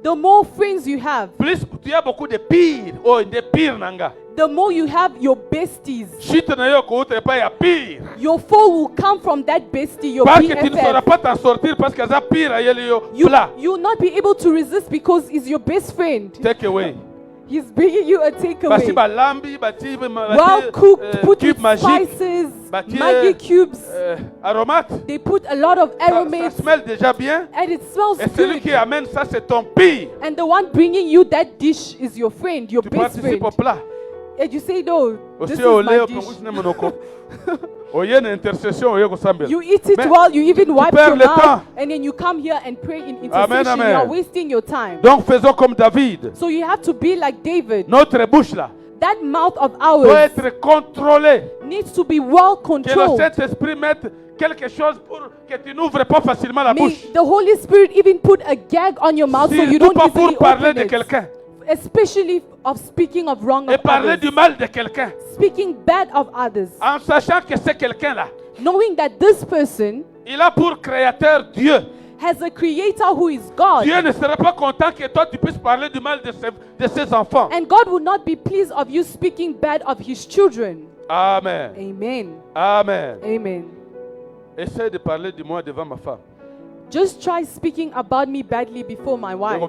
the more friends you have, plus tu as beaucoup de pires. Oh, des pires nanga. the more you have your besties. Chute na yo ko utre pas ya pire. Your fall will come from that bestie, your Parce que tu ne sauras BFF. pas t'en sortir parce que ça pire à yele yo You plat. will not be able to resist because he's your best friend. Take away. He's bringing you a Basi takeaway. ba lambi, bati Well cooked, put with cube magique, spices, bâti, Maggi cubes. aromate. They put a lot of Ça aromatics smell déjà bien. and it smells Et celui qui good. amène ça, c'est ton pire. And the one bringing you that dish is your friend, your Tu best friend. participes au plat. And you say, no, this Aussi is au lait, my au dish. pengouis, ne monoko. Oye une intercession, oye ko sambel. You eat it Mais well, you even wipe perds your le mouth, temps. and then you come here and pray in Amen, intercession. amen. You are wasting your time. Donc faisons comme David. So you have to be like David. Notre bouche là That mouth of doit ours être contrôlée. needs to be well Que le controlled. Saint-Esprit mette quelque chose pour que tu n'ouvres pas facilement la May bouche. the Holy Spirit even put a gag on your mouth so you Surtout don't pas easily pour parler open de it. quelqu'un. Especially of speaking of wrong Et of parler others. du mal de quelqu'un. Speaking bad of others. En sachant que c'est quelqu'un là. Knowing that this person Il a pour créateur Dieu. has a creator who is God. Dieu ne serait pas content que toi tu puisses parler du mal de ses enfants. And God will not be pleased of you speaking bad of his children. Amen. Amen. Amen. Amen. Essaie de parler de moi devant ma femme. Just try speaking about me badly before my wife.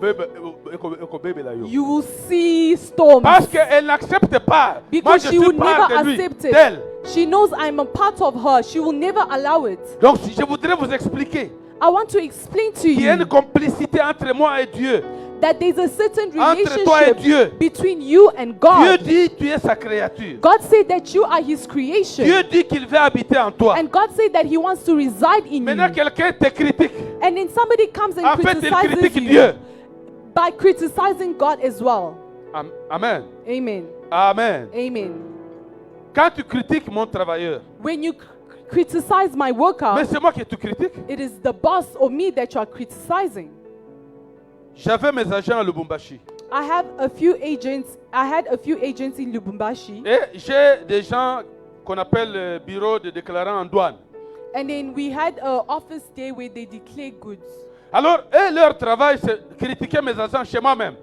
You will see storms. Parce qu'elle n'accepte pas. Moi, Because je she suis will part never de lui, accept it. d'elle. She knows I'm a part of her. She will never allow it. Donc, je voudrais vous expliquer I want to explain to qu'il y a une you complicité entre moi et Dieu. that there's a certain Entre toi et Dieu. relationship between you and Dieu God. dit tu es sa créature. God said that you are his creation. Dieu dit qu'il veut habiter en toi. And God said that he wants to reside in Maintenant, you. quelqu'un te critique. And then somebody comes and En fait, il criticizes critique you Dieu. by criticizing God as well. Amen. Amen. Amen. Amen. Quand tu critiques mon travailleur, When you criticize my worker, mais c'est moi qui te critique. it is the boss or me that you are criticizing. J'avais mes agents à Lubumbashi. I had a few agents in Lubumbashi, Et j'ai des gens qu'on appelle le bureau de déclarants en douane. and then we had an office day where they declare goods. Alors, eux, leur travail, c'est critiquer mes agents chez moi-même.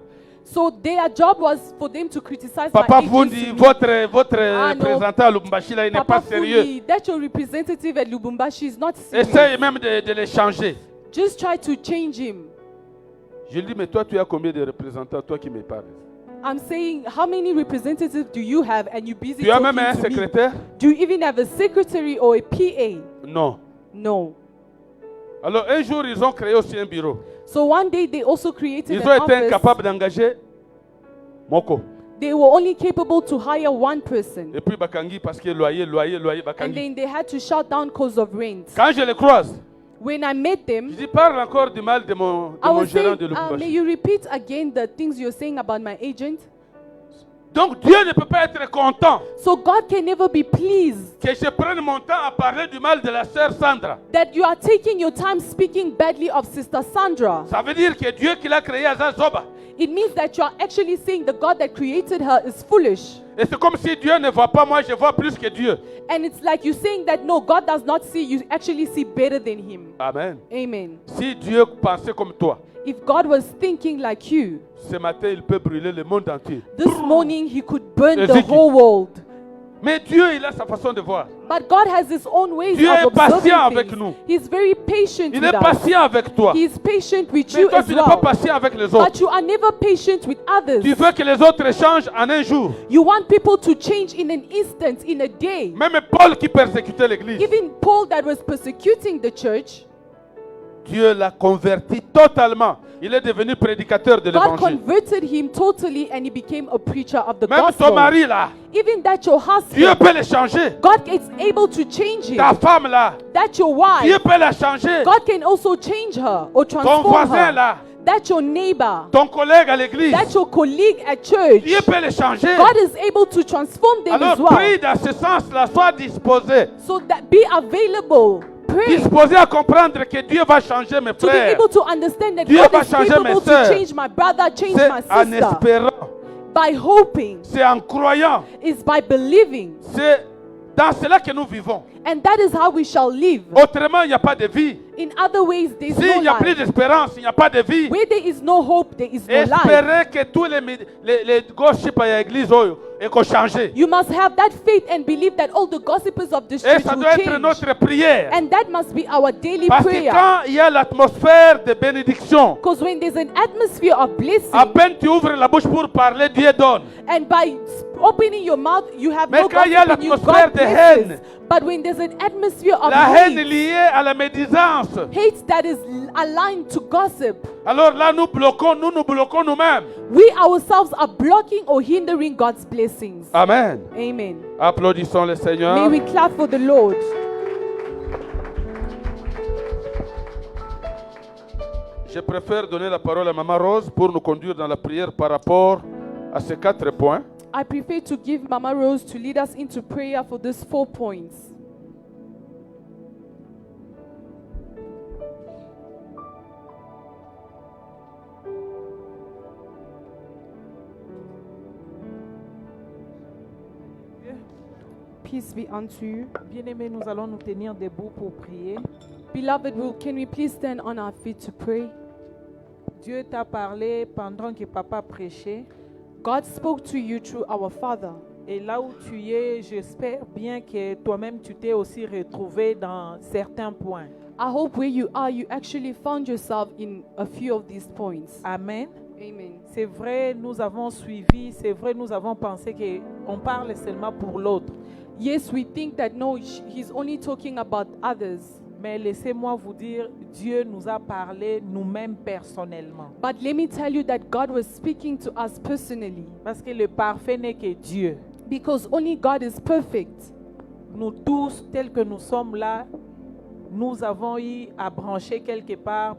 So their job was for them to criticize Papa my Fundi, agents. to me. votre Ah, non. représentant à Lubumbashi, là, il n'est Papa pas sérieux. Fundi, that your representative at Lubumbashi is not serious. Essaye même de les changer. Just try to change him. Je lui dis, mais toi, tu as combien de représentants, toi qui me parles? I'm saying, how many representatives do you have, and you busy Tu as talking même un to me? secrétaire? Do you even have a secretary or a PA? Non. No. Alors, un jour, ils ont créé aussi un bureau. So one day they also created Ils an ont été office. incapables d'engager Moko. They were only capable to hire one person. Et puis Bakangi, parce que loyer, And Bakangi. then they had to shut down cause of rent. Quand je les croise, When I met je them, dis, parle encore du mal de mon I was gérant saying, de may Lubumbashi. you repeat again the things you're saying about my agent? Donc, Dieu ne peut pas être content So God can never be pleased que je prenne mon temps à parler du mal de la sœur Sandra. that you are taking your time speaking badly of Sister Sandra. Ça veut dire que Dieu qui l'a créé à Zoba. It means that you are actually saying the God that created her is foolish. Et c'est comme si Dieu ne voit pas moi, je vois plus que Dieu. And it's like you're saying that no, God does not see, you actually see better than him. Amen. Amen. Si Dieu pensait comme toi, If God was thinking like you, ce matin, il peut brûler le monde entier. this morning he could burn the Ezekiel. whole world. Mais Dieu, il a sa façon de voir. But God has his own ways Dieu est of patient observing avec things. nous. He's very patient Il with est us. patient avec toi. He is patient with Mais you toi, as tu n'es pas well. patient avec les autres. But you are never patient with others. Tu veux que les autres changent en un jour. You want people to change in an instant, in a day. Même Paul qui persécutait l'église, Even Paul that was persecuting the church, Dieu l'a converti totalement. Il est devenu prédicateur de God l'évangile. converted him totally and he became a preacher of the Même ton gospel. mari là, Even that your Dieu husband, peut le changer. God is able to change him. Ta femme là, That your Dieu wife, peut la changer. God can also change her or Ton transform voisin her. là, That your neighbor, ton collègue à l'église, that your colleague at church, Dieu peut le changer. God is able to transform them as Alors well. prie dans ce sens-là, sois disposé. So that be available. pray. disposé à comprendre que Dieu va changer mes To be frères. able to understand that Dieu God va is changer capable mes to sœurs. change my brother, change C'est my en sister. espérant, By hoping, c'est en croyant, is by believing. c'est dans cela que nous vivons. And that is how we shall live. Autrement, il n'y a pas de vie. In other ways, there is no S'il n'y a plus life. d'espérance, il n'y a pas de vie. Where there is no hope, there is no life. Espérez que tous les gossips à l'église aient changé. You must have that faith and believe that all the gossipers of this Et church ça will doit être change. notre prière. And that must be our daily Parce que prayer. quand il y a l'atmosphère de bénédiction, Because when there's an atmosphere of blessing, à peine tu ouvres la bouche pour parler, Dieu donne. and by opening your mouth, you have Mais no quand il y a gossip in you, l'atmosphère God de blesses. haine, But when there's an atmosphere of la haine hate, liée à la médisance, hate that is aligned to gossip, alors là nous nous bloquons nous-mêmes. we ourselves are blocking or hindering God's blessings. Amen. Amen. Applaudissons le Seigneur. May we clap for the Lord. Je préfère donner la parole à Maman Rose pour nous conduire dans la prière par rapport à ces 4 points. I prefer to give Mama Rose to lead us into prayer for these 4 points. Peace be unto you. Bien-aimés, nous allons nous tenir debout pour prier. Beloved, can we please stand on our feet to pray? Dieu t'a parlé pendant que papa prêchait. God spoke to you through our Father. Et là où tu es, j'espère bien que toi-même tu t'es aussi retrouvé dans certains points. I hope where you are, you actually found yourself in a few of these points. Amen. Amen. C'est vrai, nous avons suivi, c'est vrai, nous avons pensé qu'on parle seulement pour l'autre. Yes, we think that no, he's only talking about others. Mais laissez-moi vous dire, Dieu nous a parlé nous-mêmes personnellement. But let me tell you that God was speaking to us personally. Parce que le parfait n'est que Dieu. Because only God is perfect. Nous tous, tels que nous sommes là, nous avons eu à brancher quelque part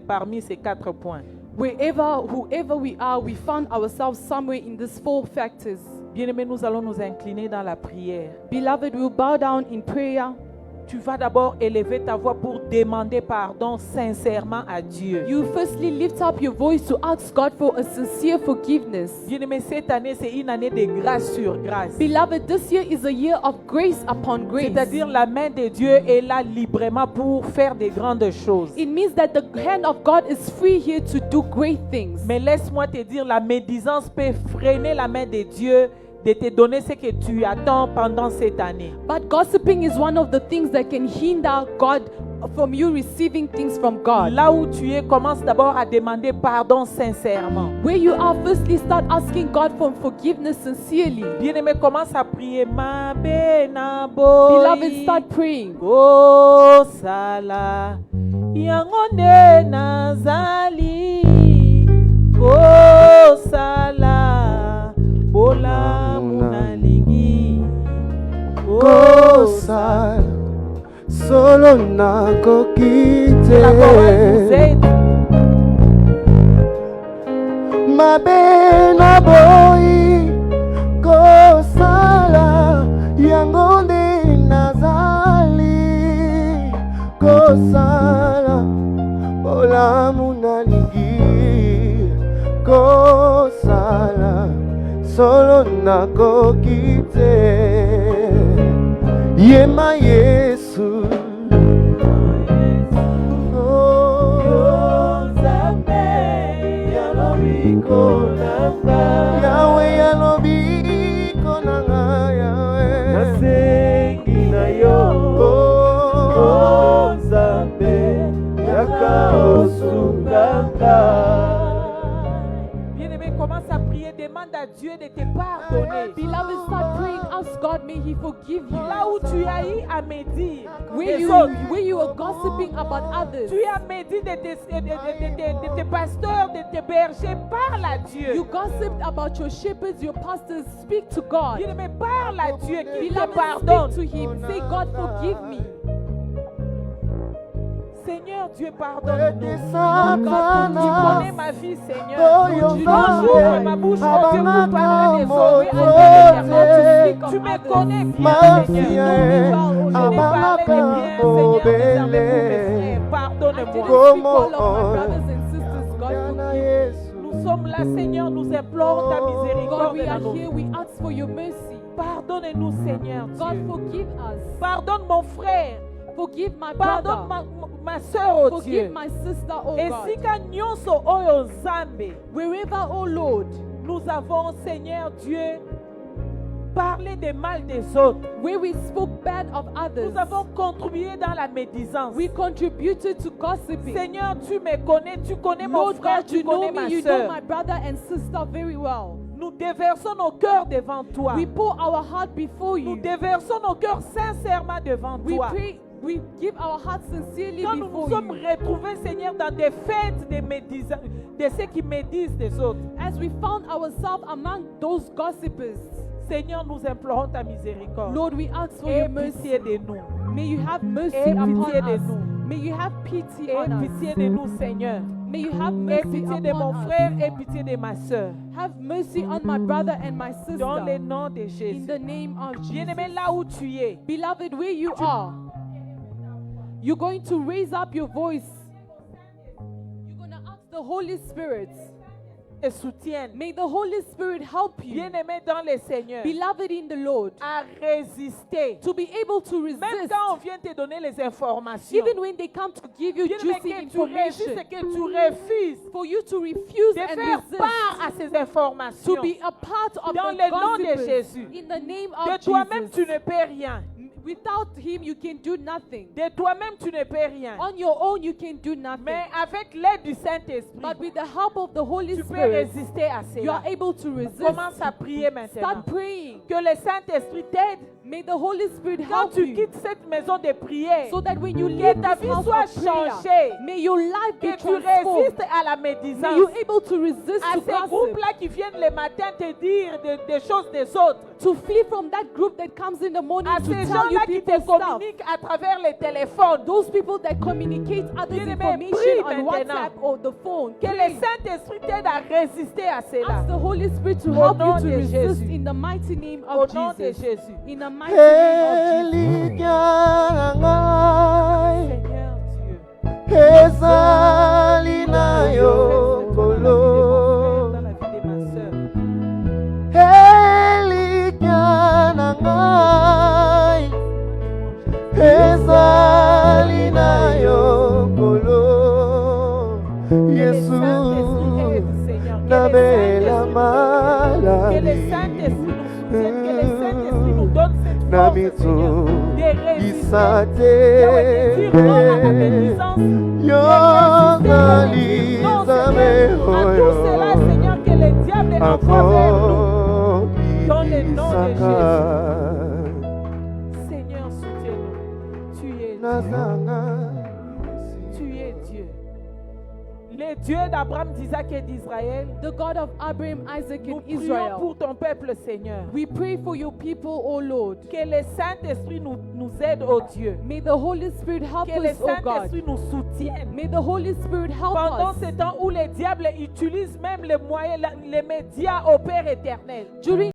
parmi ces 4 points. Whoever we are, we found ourselves somewhere in these 4 factors. Bien-aimés, nous allons nous incliner dans la prière. Beloved, we'll bow down in prayer. Tu vas d'abord élever ta voix pour demander pardon sincèrement à Dieu. You firstly lift up your voice to ask God for a sincere forgiveness. Bien-aimés, cette année, c'est une année de grâce sur grâce. Beloved, this year is a year of grace upon grace. C'est-à-dire la main de Dieu est là librement pour faire de grandes choses. It means that the hand of God is free here to do great things. Mais laisse-moi te dire, la médisance peut freiner la main de Dieu de te donner ce que tu attends pendant cette année. But gossiping is one of the things that can hinder God from you receiving things from God. Là où tu es, commence d'abord à demander pardon sincèrement. Where you are, firstly start asking God for forgiveness sincerely. Bien-aimé, commence à prier. Beloved, start praying. Oh sala yangonde nazali. Oh sala bola munalingi. Oh Kosala solo nakokite mabe na boyi kosala yango nde nazali kosala olamu nalingi kosala solo nakokite Yema Yesu Oh Nzambe yalobiko nanga Yahweh yalobiko nanga Yahweh Nasengi na yo Oh Nzambe yakaosunganga Bien-aimé, commence à prier, demande à Dieu de te pardonner. Beloved, start praying. Ask God, may He forgive you. Là où tu as eu à me dire, Where you were gossiping about others. tu as me dit de tes pasteurs, de tes bergers, parle à Dieu. You gossiped about your shepherds, your pastors. Speak to God. Bien-aimé, parle à Dieu qui te Beloved, pardonne. speak to Him. Say, God, forgive me. Seigneur Dieu, pardonne-nous. ete Tu Satana connais ma vie, Seigneur. oyo Tu j'ouvre ma bouche, oh Dieu, pour parler des autres. Tu me connais bien, Seigneur. Je n'ai parlé de bien, Seigneur, des amis pour mes frères. Pardonne-moi. Como All of my brothers and sisters, God, Yana forgive. Yesu Nous sommes là, Seigneur, nous implorons ta God, miséricorde we are dans nos here. vies. We ask for your mercy. Pardonne-nous, Seigneur God, Dieu. forgive us. Pardonne mon frère. Forgive my Pardonne brother. ma soeur, oh Forgive Dieu. my sister, oh God. Esika nyonso oyo nzambe. Wherever, oh Lord, Nous avons, Seigneur Dieu, parlé des mal des autres. where we spoke bad of others, Nous avons contribué dans la médisance. we contributed to gossiping. Seigneur, tu me connais, tu connais mon Lord frère, God, tu you know connais me, ma you know soeur. my brother and sister very well. Nous déversons nos cœurs devant toi. We pour our heart before Nous you. déversons nos cœurs sincèrement devant We toi. pray, we give our hearts sincerely Quand nous nous before sommes you. retrouvés, Seigneur, dans des fêtes de ceux qui médisent des autres, As we found ourselves among those gossipers, Seigneur, nous implorons ta miséricorde. Lord, we ask for Aie your mercy. pitié de nous. May you have mercy Aie upon pitié de us. nous. May you have pity Aie on pitié us. de nous, Seigneur. May you have Aie mercy pitié de mon upon frère, us. aie pitié de ma soeur. Have mercy on my brother and my Dans le sister. nom de In Jésus. the name of Jesus. Bien-aimé, là où tu es, Beloved, where you are, you're going to raise up your voice. You're going to ask the Holy Spirit. et soutienne. May the Holy Spirit help you, Bien-aimé dans le Seigneur, beloved in the Lord, à résister. to be able to Même resist. quand on vient te donner les informations, Even when they come to give you bien-aimé, juicy que tu résistes information, et que tu refuses for you to refuse de and faire resist, part à ces informations. to be a part of Dans the le nom de gossipers. Jésus. In the name De of toi-même, tu Jesus. ne peux rien. Without him, you can do nothing. De toi-même, tu ne peux rien. On your own, you can do nothing. Mais avec l'aide du Saint-Esprit, But with the help of the Holy tu peux Spirit, résister à you are cela. able to resist. Commence à prier maintenant. Start praying. Que le Saint-Esprit t'aide May the Holy Spirit quand help tu you, quittes cette maison de prière. so that when you Que leave ta this vie house soit of prayer, changée. may your life be Que tu transformed. résistes à la May médisance. you able to resist À to ces gossip, groupes-là qui viennent le matin te dire des choses des autres. to flee from that group that comes in the morning À to ces tell you gens-là qui te people's stuff. communiquent à travers les téléphones. Those people that communicate others' Bien-aimé, information prie on maintenant. WhatsApp or the phone. Que Pray. le Saint-Esprit t'aide à résister à cela. Ask the Holy Spirit to Au help nom you to de resist Jésus. in the mighty name Au of nom de Jesus. Jésus. In the mighty name of Jesus. Elikyangai Seigneur Dieu. ezali na yo kolo Dans la vie de ma sœur. elikyangai ezali na yo kolo Yesu nabela Que le malali Saint-Esprit nous soutienne, que le Saint-Esprit nous donne cette na force, mitu Seigneur, de résister. isate Yahweh, de dire non à la médisance, yo de résister, non, zali Seigneur, à tout cela, Seigneur, que le diable envoie vers nous. Dans le nom de Seigneur, soutiens-nous. Tu es Dieu. Le Dieu d'Abraham, d'Isaac et d'Israël. The God of Abraham, Isaac, Nous and prions Israel. pour ton peuple, Seigneur. We pray for your people, O Lord. Que le Saint-Esprit nous aide, oh Dieu. May the Holy Spirit help Que le us, O God. Saint-Esprit nous soutienne. May the Holy Spirit help Pendant us. ce temps où le diable utilise même les moyens, les médias au Père éternel. During